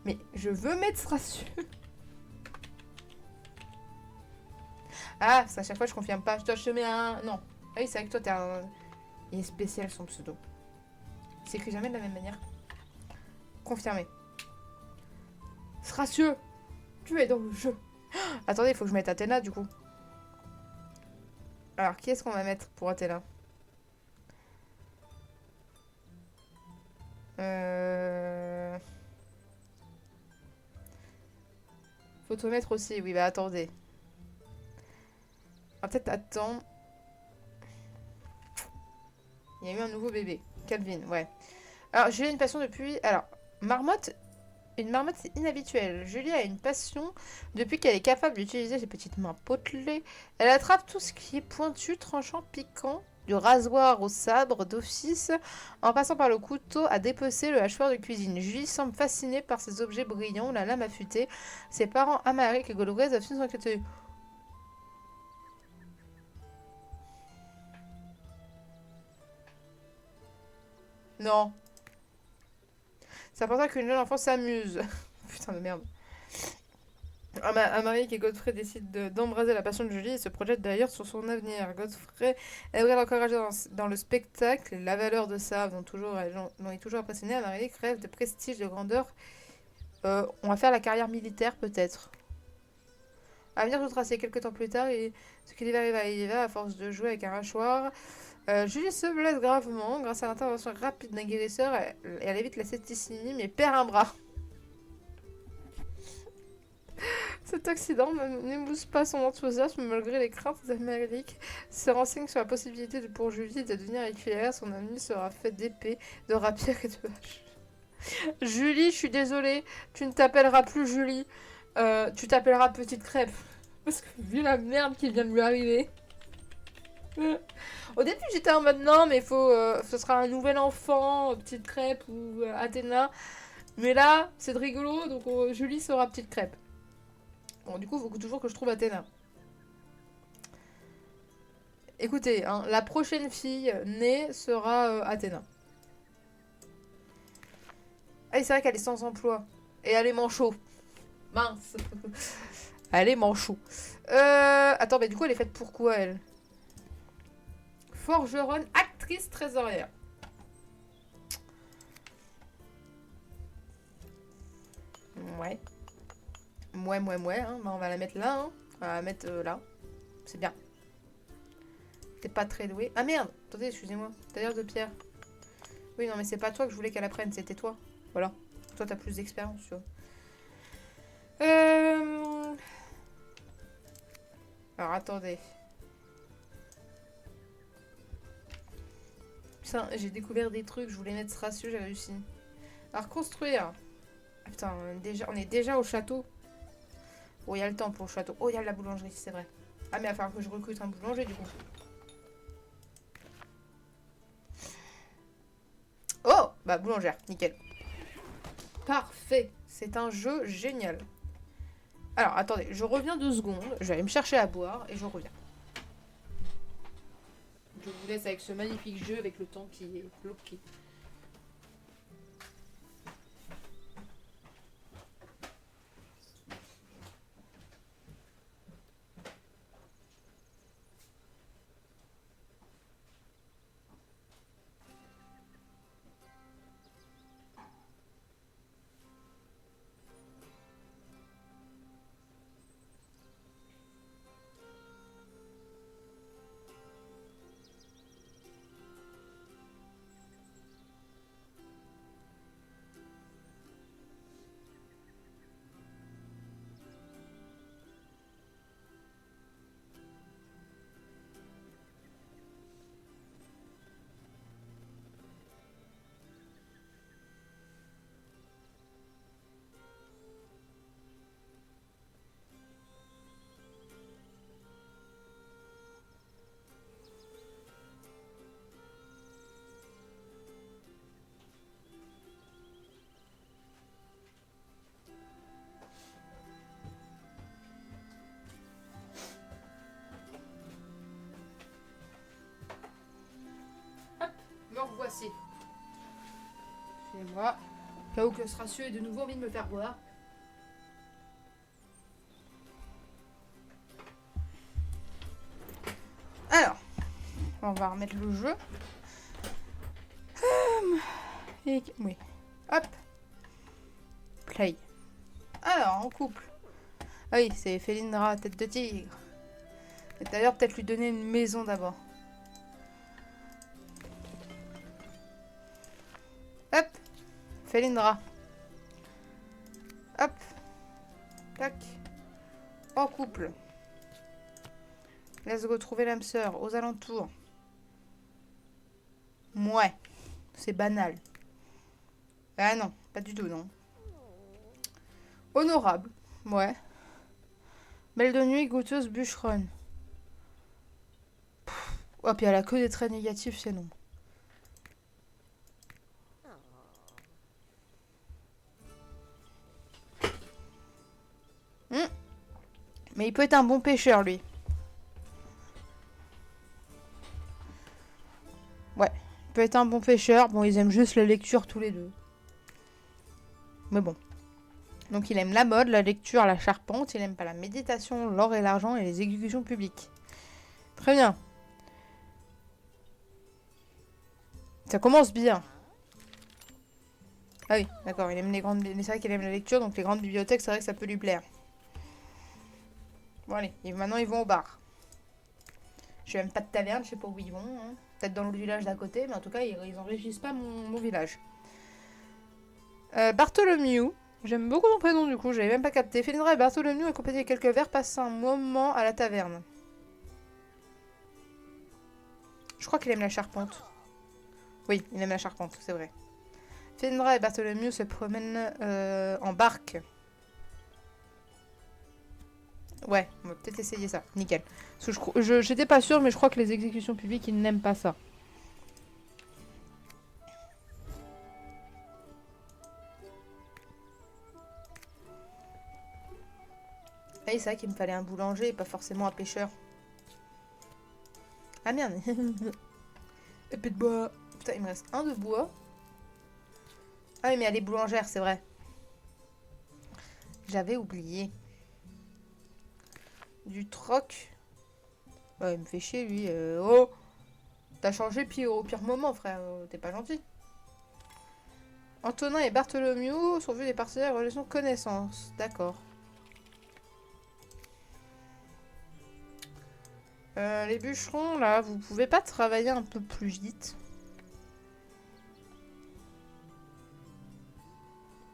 S1: Mais je veux mettre ce ratio. Ah, parce qu'à chaque fois, je confirme pas. Toi, je te mets un... Non. Ah oui, c'est vrai que toi, t'es un... Il est spécial, son pseudo. Il s'écrit jamais de la même manière. Confirmé. Sracieux, tu es dans le jeu. Attendez, il faut que je mette Athéna, du coup. Alors, qui est-ce qu'on va mettre pour Athéna? Photomètre aussi, oui, bah attendez. On va peut-être attendre. Il y a eu un nouveau bébé. Calvin, ouais. Alors, Julie a une passion depuis... Alors, marmotte... Une marmotte, c'est inhabituel. Julie a une passion depuis qu'elle est capable d'utiliser ses petites mains potelées. Elle attrape tout ce qui est pointu, tranchant, piquant, du rasoir au sabre d'office, en passant par le couteau à dépecer le hachoir de cuisine. Julie semble fascinée par ces objets brillants, la lame affûtée. Ses parents, Amaric et Golorez, doivent s'inquiéter. Non. C'est important qu'une jeune enfant s'amuse. Putain de merde. Amaric et Godfrey décident d'embraser la passion de Julie et se projettent d'ailleurs sur son avenir. Godfrey aimerait l'encourager dans le spectacle, la valeur de ça dont est toujours impressionné. Amaric rêve de prestige, de grandeur. On va faire la carrière militaire peut-être. À venir tout tracer quelques temps plus tard, et ce qui arrive il va à force de jouer avec un hachoir. Julie se blesse gravement grâce à l'intervention rapide d'un guérisseur. Elle évite la septicémie mais perd un bras. Cet accident n'émousse pas son enthousiasme malgré les craintes d'Amérique. Se renseigne sur la possibilité pour Julie de devenir écuyère. Son ami sera fait d'épée, de rapière et de hache. Julie, je suis désolée, tu ne t'appelleras plus Julie. Tu t'appelleras Petite Crêpe. Parce que vu la merde qui vient de lui arriver. Au début, j'étais en mode non, mais ce sera un nouvel enfant, Petite Crêpe ou Athéna. Mais là, c'est de rigolo, donc Julie sera Petite Crêpe. Bon, du coup, il faut toujours que je trouve Athéna. Écoutez, hein, la prochaine fille née sera Athéna. Ah, c'est vrai qu'elle est sans emploi. Et elle est manchot. Mince. Elle est manchot. Attends, mais du coup, elle est faite pour quoi, elle? Forgeronne, actrice trésorière. Ouais. Ouais. Hein. Bah, on va la mettre là. Hein. On va la mettre là. C'est bien. T'es pas très douée. Ah merde. Attendez, excusez-moi. Tailleur de pierre. Oui, non, mais c'est pas toi que je voulais qu'elle apprenne. C'était toi. Voilà. Toi, t'as plus d'expérience, tu vois. Alors, attendez. Putain, j'ai découvert des trucs. Je voulais mettre ce ratio, j'ai réussi. Alors, construire. Ah, putain, on est déjà au château. Oh, il y a le temps pour le château. Oh, il y a la boulangerie, c'est vrai. Ah, mais il va falloir que je recrute un boulanger, du coup. Oh, bah, boulangère, nickel. Parfait. C'est un jeu génial. Alors, attendez, je reviens 2 secondes. Je vais aller me chercher à boire et je reviens. Je vous laisse avec ce magnifique jeu avec le temps qui est bloqué. Merci. Excusez-moi. Cas où que ce ratio ait de nouveau envie de me faire boire. Alors, on va remettre le jeu. Oui. Hop. Play. Alors, en couple. Ah oui, c'est Felindra, tête de tigre. Et d'ailleurs, peut-être lui donner une maison d'abord. Hop. Felindra. Hop. Tac. En couple. Let's go trouver l'âme sœur aux alentours. Ouais. C'est banal. Ah non, pas du tout, non. Honorable. Ouais. Belle de nuit, goûteuse, bûcheronne. Oh, puis elle a que des traits négatifs, c'est non. Mais il peut être un bon pêcheur, lui. Ouais, il peut être un bon pêcheur. Bon, ils aiment juste la lecture tous les deux. Mais bon. Donc il aime la mode, la lecture, la charpente. Il aime pas la méditation, l'or et l'argent et les exécutions publiques. Très bien. Ça commence bien. Ah oui, d'accord, il aime les grandes... C'est vrai qu'il aime la lecture, donc les grandes bibliothèques, c'est vrai que ça peut lui plaire. Bon allez, et maintenant ils vont au bar. Je sais même pas de taverne, je sais pas où ils vont. Hein. Peut-être dans le village d'à côté, mais en tout cas, ils enrichissent pas mon village. Bartholomew. J'aime beaucoup ton prénom du coup, j'avais même pas capté. Felindra et Bartholomew ont complété quelques verres, passent un moment à la taverne. Je crois qu'il aime la charpente. Oui, il aime la charpente, c'est vrai. Felindra et Bartholomew se promènent en barque. Ouais, on va peut-être essayer ça. Nickel. Parce que j'étais pas sûre, mais je crois que les exécutions publiques, ils n'aiment pas ça. Ah oui, c'est vrai qu'il me fallait un boulanger et pas forcément un pêcheur. Ah merde. Épée de bois. Putain, il me reste un de bois. Ah oui, mais elle est boulangère, c'est vrai. J'avais oublié. Du troc. Ouais, il me fait chier, lui. Oh, t'as changé au pire moment, frère. T'es pas gentil. Antonin et Bartholomew sont vus des partenaires en relation connaissance. D'accord. Les bûcherons, là, vous pouvez pas travailler un peu plus vite?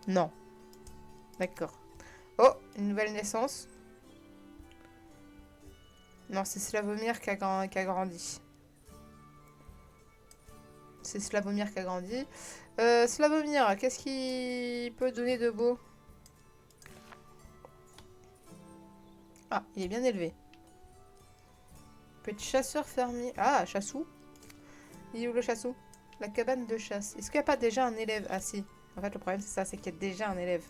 S1: Non. D'accord. Oh, une nouvelle naissance. Non, c'est Slavomir qui a grandi. C'est Slavomir qui a grandi. Slavomir, qu'est-ce qu'il peut donner de beau? Ah, il est bien élevé. Il peut être chasseur fermier. Ah, chassou. Il est où le chassou? La cabane de chasse. Est-ce qu'il n'y a pas déjà un élève? Ah si. En fait, le problème, c'est ça, c'est qu'il y a déjà un élève.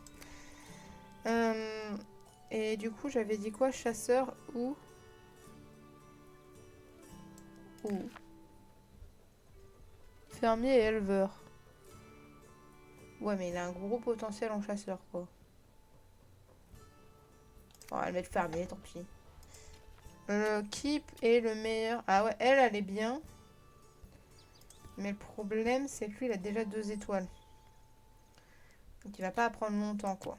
S1: Et du coup, j'avais dit quoi? Chasseur ou... Fermier et éleveur. Ouais, mais il a un gros potentiel en chasseur, quoi. On va le mettre fermier, tant pis. Le keep est le meilleur. Ah ouais, elle est bien. Mais le problème, c'est que lui, il a déjà 2 étoiles. Donc il va pas apprendre longtemps, quoi.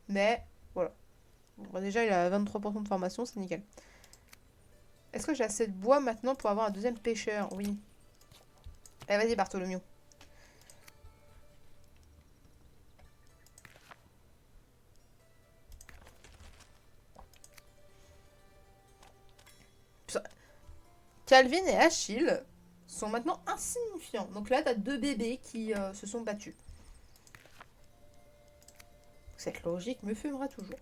S1: Mais, voilà. Bon, déjà, il a 23% de formation, c'est nickel. Est-ce que j'ai assez de bois maintenant pour avoir un deuxième pêcheur? Oui. Allez, vas-y, Bartholomew. Calvin et Achille sont maintenant insignifiants. Donc là, t'as 2 bébés qui se sont battus. Cette logique me fumera toujours.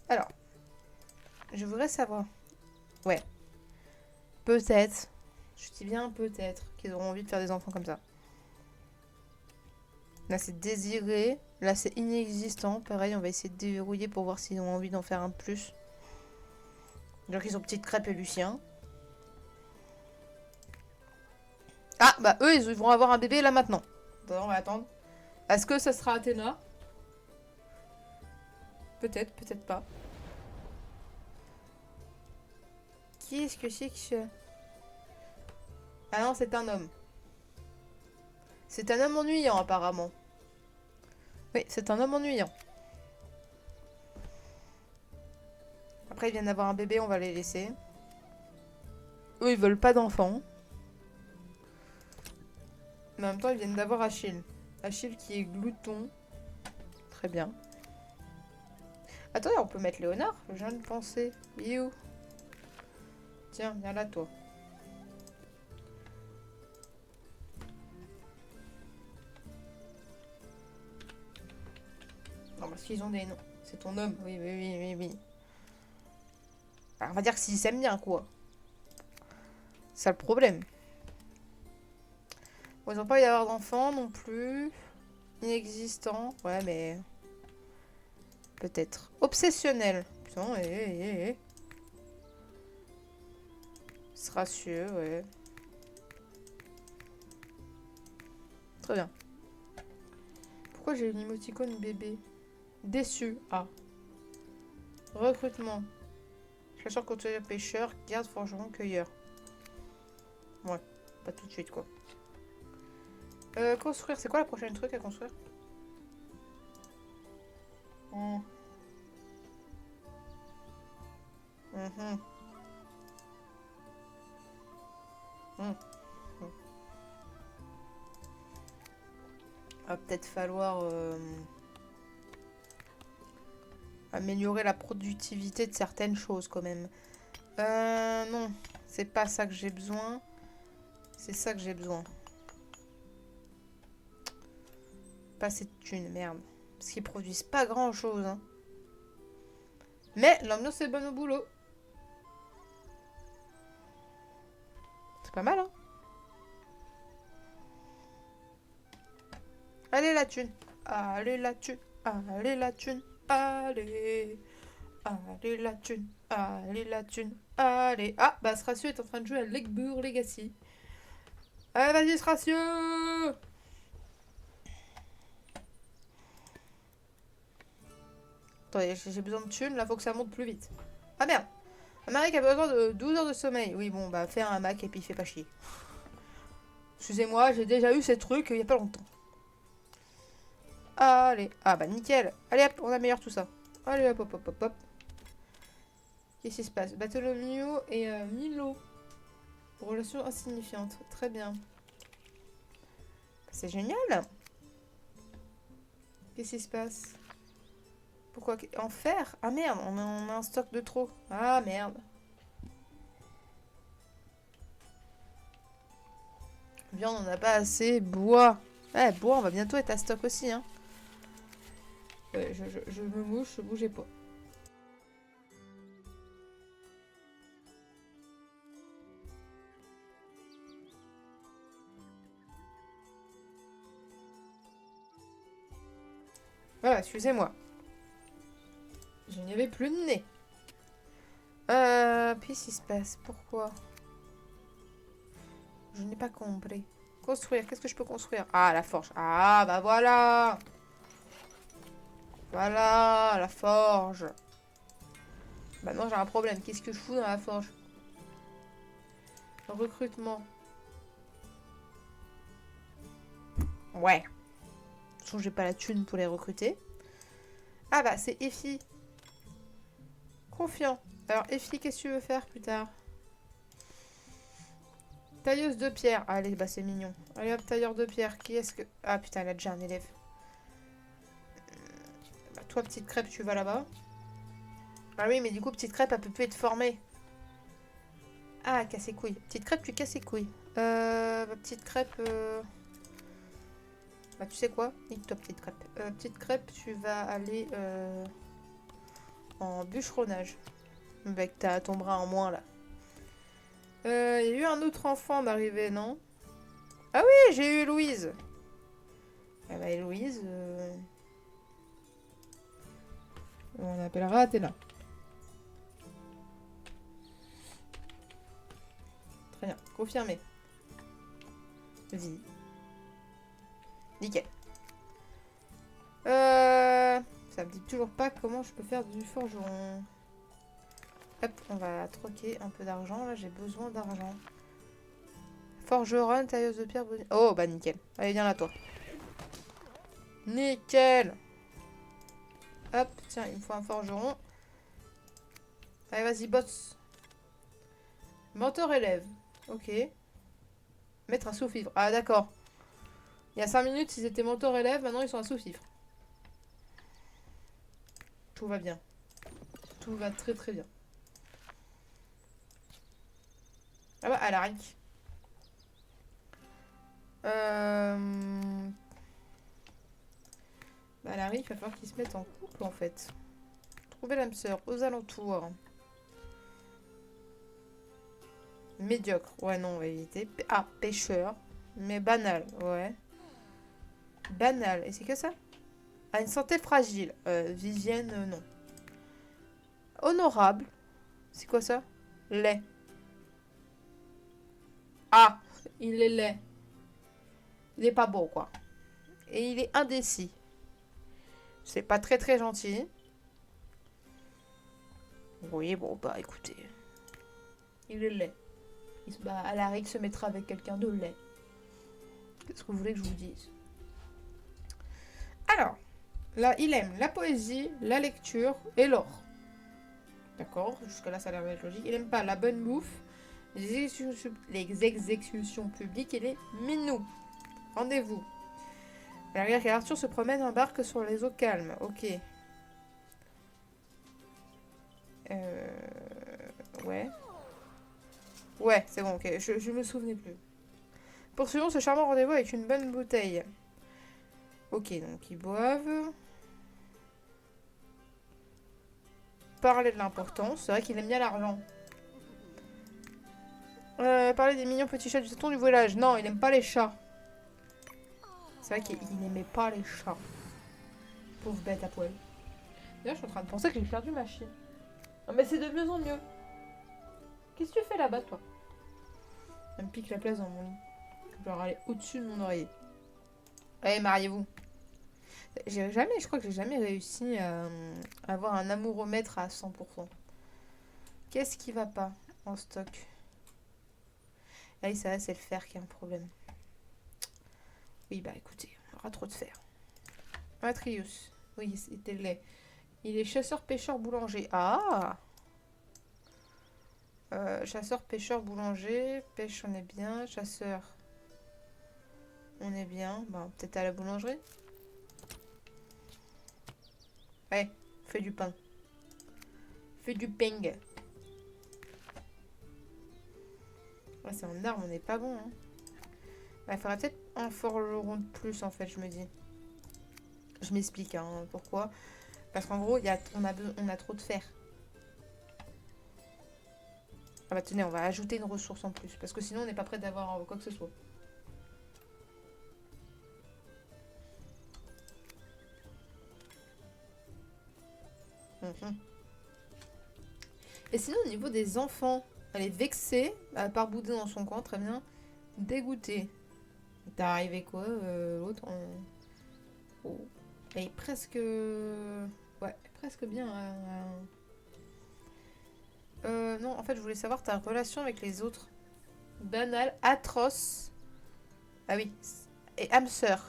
S1: Alors, je voudrais savoir. Ouais. Peut-être. Je dis bien peut-être qu'ils auront envie de faire des enfants comme ça. Là, c'est désiré. Là, c'est inexistant. Pareil, on va essayer de déverrouiller pour voir s'ils ont envie d'en faire un plus. Donc, ils ont Petite Crêpe et Lucien. Ah, bah eux, ils vont avoir un bébé là maintenant. Attends, on va attendre. Est-ce que ça sera Athéna? Peut-être, peut-être pas. Qui est-ce que c'est que ça? Ah non, c'est un homme. C'est un homme ennuyant, apparemment. Oui, c'est un homme ennuyant. Après, ils viennent d'avoir un bébé, on va les laisser. Eux, ils veulent pas d'enfants. Mais en même temps, ils viennent d'avoir Achille. Achille qui est glouton. Très bien. Attendez, on peut mettre Léonard? Je viens de penser. Il est où? Tiens, viens là, toi. Non, parce qu'ils ont des noms. C'est ton homme. Oui, oui, oui, oui, oui. Alors, on va dire que s'ils s'aiment bien, quoi. C'est ça le problème. Bon, ils n'ont pas eu d'avoir d'enfants non plus. Inexistant. Ouais, mais... Peut-être. Obsessionnel. Putain, Seracieux, ouais. Très bien. Pourquoi j'ai une émoticône bébé? Déçu. Ah. Recrutement. Chasseur, contrôleur, pêcheur, garde, forgeron, cueilleur. Ouais, pas tout de suite, quoi. Construire, c'est quoi la prochaine truc à construire? Mhm. Va peut-être falloir améliorer la productivité de certaines choses quand même. Non, c'est pas ça que j'ai besoin. C'est ça que j'ai besoin. Pas cette thune, merde. Parce qu'ils produisent pas grand chose. Hein. Mais l'ambiance est bonne au boulot. C'est pas mal, hein. Allez la thune. Allez la thune. Allez la thune. Allez. Allez la thune. Allez la thune. Allez. Ah, bah Sracieux est en train de jouer à Legburg Legacy. Allez, vas-y Sracieux. Attendez, j'ai besoin de thunes, là faut que ça monte plus vite. Ah merde. Un mari qui a besoin de 12 heures de sommeil. Oui, bon, bah faire un Mac et puis il fait pas chier. Excusez-moi, j'ai déjà eu ces trucs il y a pas longtemps. Allez. Ah bah nickel. Allez hop, on améliore tout ça. Allez hop hop hop hop hop. Qu'est-ce qui se passe? Bartholomew et Milo. Relation insignifiante. Très bien. C'est génial. Qu'est-ce qui se passe? Pourquoi? En fer? Ah merde, on a un stock de trop. Ah merde. Viande, on n'a pas assez. Bois. Ouais, bois, on va bientôt être à stock aussi. Hein. Ouais, je me mouche, bougez pas. Voilà, excusez-moi. Je n'y avais plus de nez. Puis qu'est-ce qui se passe? Pourquoi? Je n'ai pas compris. Construire, qu'est-ce que je peux construire? Ah, la forge. Ah, bah voilà. Voilà, la forge. Bah non, j'ai un problème. Qu'est-ce que je fous dans la forge? Recrutement. Ouais. De toute façon, j'ai pas la thune pour les recruter. Ah bah, c'est Effie. Confiant. Alors, Effie, qu'est-ce que tu veux faire plus tard? Tailleuse de pierre. Allez, bah c'est mignon. Allez hop, tailleur de pierre. Qui est-ce que... Ah putain, elle a déjà un élève. Bah, toi, petite crêpe, tu vas là-bas. Ah oui, mais du coup, petite crêpe, elle peut plus être formée. Ah, casse les couilles. Petite crêpe, tu casses les couilles. Bah, petite crêpe... Bah, tu sais quoi? Nique-toi, petite crêpe. Petite crêpe, tu vas aller en bûcheronnage. Avec ton bras en moins, là. Il y a eu un autre enfant d'arriver, non? Ah oui, j'ai eu Louise. Ah bah, Louise... On appellera Athéna. Très bien, confirmé. Vie. Nickel. Ça me dit toujours pas comment je peux faire du forgeron. Hop, on va troquer un peu d'argent. Là, j'ai besoin d'argent. Forgeron, tailleuse de pierre. Oh, bah nickel. Allez, viens là, toi. Nickel. Hop, tiens, il me faut un forgeron. Allez, vas-y, boss. Mentor élève. Ok. Mettre un sous-fifre. Ah, d'accord. Il y a 5 minutes, ils étaient mentor élève. Maintenant, ils sont un sous-fifre. Tout va bien. Tout va très très bien. Ah bah, Alaric. Bah, Alaric, il va falloir qu'ils se mettent en couple, en fait. Trouver l'âme sœur aux alentours. Médiocre. Ouais, non, on va éviter. Ah, pêcheur. Mais banal, ouais. Banal. Et c'est que ça? Ah, une santé fragile. Vivienne, non. Honorable. C'est quoi ça? Laid. Ah, il est laid. Il est pas beau, quoi. Et il est indécis. C'est pas très très gentil. Oui, bon, bah écoutez. Il est laid. Bah, Alaric se mettra avec quelqu'un de laid. Qu'est-ce que vous voulez que je vous dise? Alors, là, il aime la poésie, la lecture et l'or. D'accord, jusque là ça a l'air d'être logique. Il aime pas la bonne bouffe, les exécutions publiques et les minous. Rendez-vous. Regarde qu'Arthur se promène en barque sur les eaux calmes. Ok. Ouais. Ouais, c'est bon, ok. Je me souvenais plus. Poursuivons ce charmant rendez-vous avec une bonne bouteille. Ok, donc ils boivent. Parler de l'importance. C'est vrai qu'il aime bien l'argent. Parler des mignons petits chats du tonton du village. Non, il aime pas les chats. C'est vrai qu'il n'aimait pas les chats. Pauvre bête à poil. D'ailleurs, je suis en train de penser que j'ai perdu ma chienne. Non, mais c'est de mieux en mieux. Qu'est-ce que tu fais là-bas, toi? Elle me pique la place dans mon lit. Je dois aller au-dessus de mon oreiller. Allez, mariez-vous. Je crois que j'ai jamais réussi à avoir un amouromètre à 100%. Qu'est-ce qui va pas en stock? Ah oui, ça va, c'est le fer qui a un problème. Oui, bah écoutez, on aura trop de fer. Atrius. Oui, c'était le lait. Il est chasseur, pêcheur, boulanger. Ah! Chasseur, pêcheur, boulanger. Pêche, on est bien. Chasseur, on est bien. Bah, peut-être à la boulangerie. Ouais, fais du pain. Fais du ping. Ouais, c'est en arme, on n'est pas bon. Hein. Bah, il faudrait peut-être un forgeron de plus, en fait, je me dis. Je m'explique, hein, pourquoi. Parce qu'en gros, on a trop de fer. Ah bah tenez, on va ajouter une ressource en plus. Parce que sinon, on n'est pas prêt d'avoir quoi que ce soit. Et sinon, au niveau des enfants, elle est vexée, à part bouder dans son coin, très bien. Dégoûtée. T'es arrivé quoi, l'autre Oh. Elle est presque... Ouais, presque bien. Non, en fait, je voulais savoir ta relation avec les autres. Banal, atroce. Ah oui. Et âme sœur.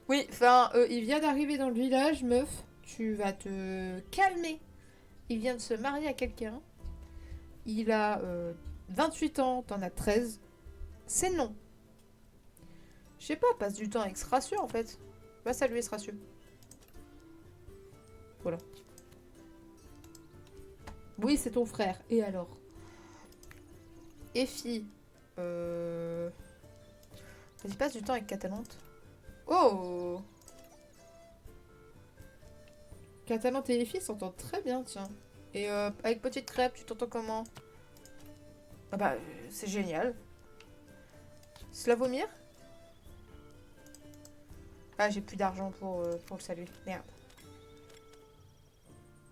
S1: Oui, enfin, il vient d'arriver dans le village, meuf. Tu vas te calmer. Il vient de se marier à quelqu'un. Il a 28 ans, t'en as 13. C'est non. Je sais pas, passe du temps avec Sracieux en fait. Va saluer Sracieux. Voilà. Oui, c'est ton frère. Et alors? Effie. Vas-y, passe du temps avec Catalante. Oh! Catalante et Effie s'entendent très bien, tiens. Et avec Petite Crêpe, tu t'entends comment? Ah bah, c'est génial. Slavomir? Ah, j'ai plus d'argent pour le saluer. Merde.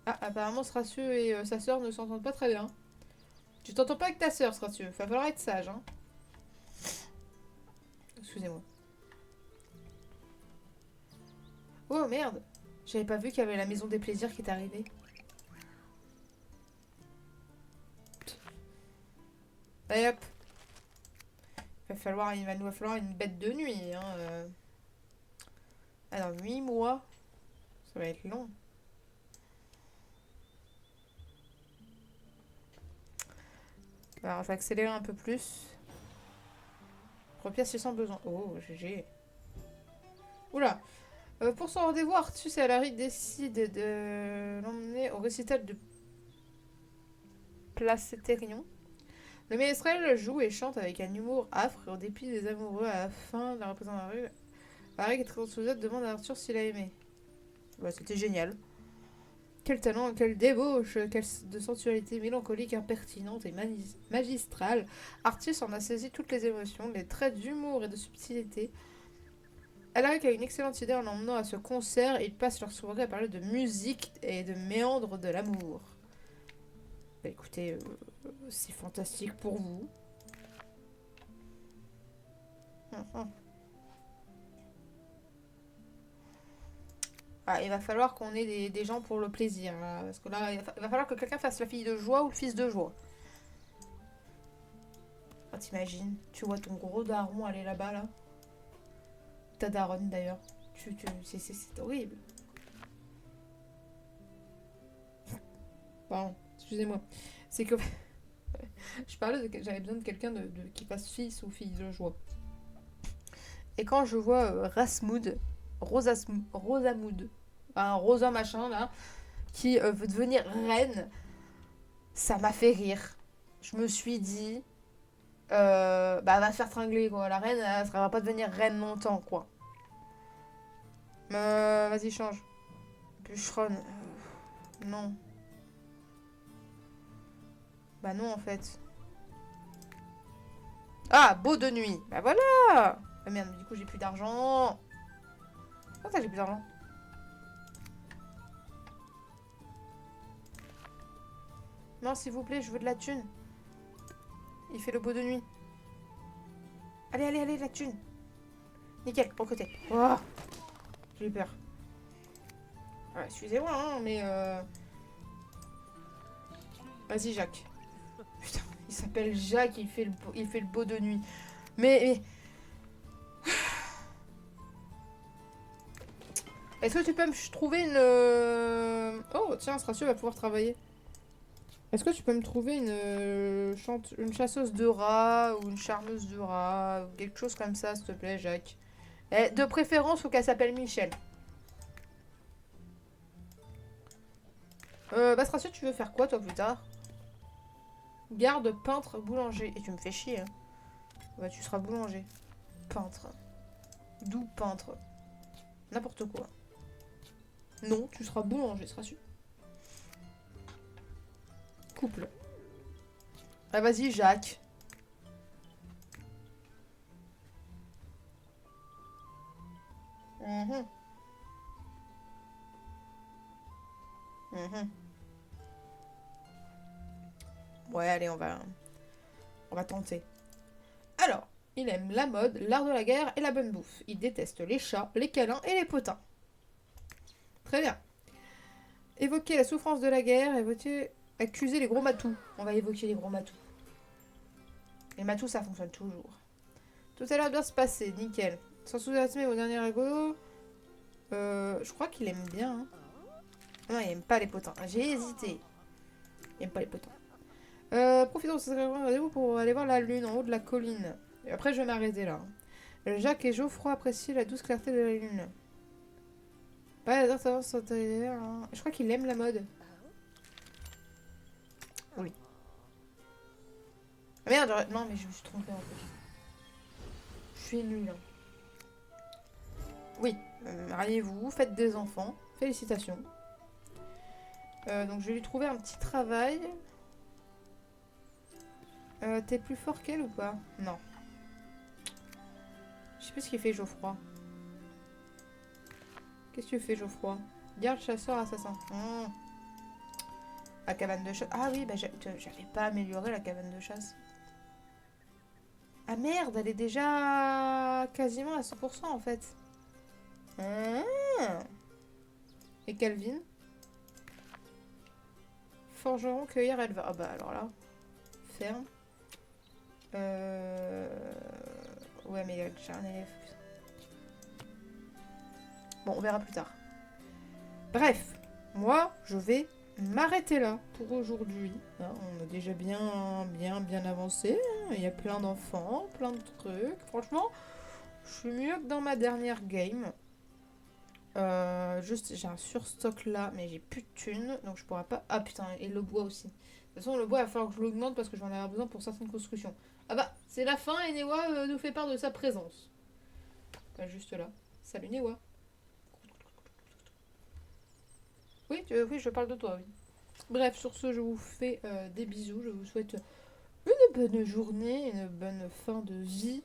S1: Ah, apparemment, Sracieux et sa sœur ne s'entendent pas très bien. Tu t'entends pas avec ta sœur, Sracieux. Va falloir être sage, hein. Excusez-moi. Oh merde! J'avais pas vu qu'il y avait la maison des plaisirs qui est arrivée. Allez hop! Il va nous falloir une bête de nuit. Hein, Alors, 8 mois, ça va être long. Alors, je vais accélérer un peu plus. Repère 600 besoin. Oh, GG. Oula. Pour son rendez-vous, Artus et Alaric décident de l'emmener au récital de Placéterion. Le ménestrel joue et chante avec un humour affre et au dépit des amoureux à la fin de la représentation. Alaric est très enthousiaste, demande à Arthur s'il a aimé. Bah, c'était génial. Quel talent, quelle débauche, quelle de sensualité mélancolique, impertinente et magistrale. Artus en a saisi toutes les émotions, les traits d'humour et de subtilité. Alaric a une excellente idée en l'emmenant à ce concert et ils passent leur soirée à parler de musique et de méandres de l'amour. Bah écoutez, c'est fantastique pour vous. Ah, il va falloir qu'on ait des gens pour le plaisir. Là, parce que là, il va falloir que quelqu'un fasse la fille de joie ou le fils de joie. Oh, t'imagines, tu vois ton gros daron aller là-bas, là. Ta daronne, d'ailleurs. C'est horrible. Pardon, excusez-moi. C'est que... je parlais de... J'avais besoin de quelqu'un qui fasse fils ou fille de joie. Et quand je vois Rasmoud, Rosamoud, un Rosa machin, là, qui veut devenir reine, ça m'a fait rire. Je me suis dit... bah, elle va se faire tringler, quoi. La reine, elle va pas devenir reine longtemps, quoi. Vas-y, change. Bûcheronne. Non. Bah non, en fait. Ah, beau de nuit. Bah voilà. Ah merde, du coup, j'ai plus d'argent. Comment ça, j'ai plus d'argent? Non, s'il vous plaît, je veux de la thune. Il fait le beau de nuit. Allez, allez, allez, la thune. Nickel, pour le côté. Oh, j'ai eu peur. Ouais, excusez-moi, hein, mais... Vas-y, Jacques. Putain, il s'appelle Jacques, il fait le beau de nuit. Mais... Est-ce que tu peux me trouver une... Oh, tiens, Stracio va pouvoir travailler. Est-ce que tu peux me trouver une chasseuse de rats ou une charmeuse de rats ou quelque chose comme ça, s'il te plaît, Jacques? De préférence, faut qu'elle s'appelle Michel. Stracio, tu veux faire quoi, toi, plus tard? Garde, peintre, boulanger. Et tu me fais chier, hein. Bah, tu seras boulanger. Peintre. D'où peintre? N'importe quoi. Non, tu seras boulanger, Stracio. Couple. Ah, vas-y, Jacques. Mhm. Mhm. Ouais, allez, on va tenter. Alors, il aime la mode, l'art de la guerre et la bonne bouffe. Il déteste les chats, les câlins et les potins. Très bien. Évoquer la souffrance de la guerre, accuser les gros matous. On va évoquer les gros matous. Les matous, ça fonctionne toujours. Tout à l'heure bien se passer, nickel. Sans sous-estimer au dernier ego. Je crois qu'il aime bien. Hein. Non, il aime pas les potins. J'ai hésité. Il aime pas les potins. Profitons de ce rendez-vous pour aller voir la lune en haut de la colline. Et après, je vais m'arrêter là. Jacques et Geoffroy apprécient la douce clarté de la lune. Pas les tendance sont hein. Je crois qu'il aime la mode. Oui. Ah merde, non, mais je me suis trompée en fait. Je suis nulle. Oui, mariez-vous, faites des enfants. Félicitations. Donc je vais lui trouver un petit travail. T'es plus fort qu'elle ou pas? Non. Je sais plus ce qu'il fait Geoffroy. Qu'est-ce que tu fais Geoffroy? Garde, chasseur, assassin. La cabane de chasse. Ah oui, bah j'avais pas amélioré la cabane de chasse. Ah merde, elle est déjà quasiment à 100% en fait. Ah. Et Calvin? Forgeron, cueillir, éleveur. Ah bah alors là, ferme. Ouais, mais il a déjà un élève. Bon, on verra plus tard. Bref, moi, je vais m'arrêter là pour aujourd'hui. Hein, on a déjà bien avancé. Hein. Il y a plein d'enfants, plein de trucs. Franchement, je suis mieux que dans ma dernière game. Juste, j'ai un surstock là, mais j'ai plus de thunes, donc je pourrais pas... Ah putain, et le bois aussi. De toute façon, le bois, il va falloir que je l'augmente parce que je vais en avoir besoin pour certaines constructions. Ah bah, c'est la fin et Newa nous fait part de sa présence. Pas juste là. Salut Newa. Oui, oui, je parle de toi, oui. Bref, sur ce, je vous fais des bisous. Je vous souhaite une bonne journée, une bonne fin de vie.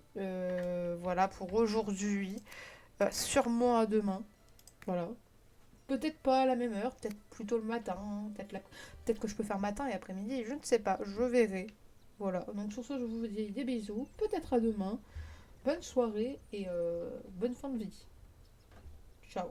S1: Voilà pour aujourd'hui. Sûrement à demain. Voilà. Peut-être pas à la même heure, peut-être plutôt le matin, peut-être que je peux faire matin et après-midi, je ne sais pas, je verrai. Voilà, donc sur ce, je vous dis des bisous, peut-être à demain, bonne soirée et bonne fin de vie. Ciao.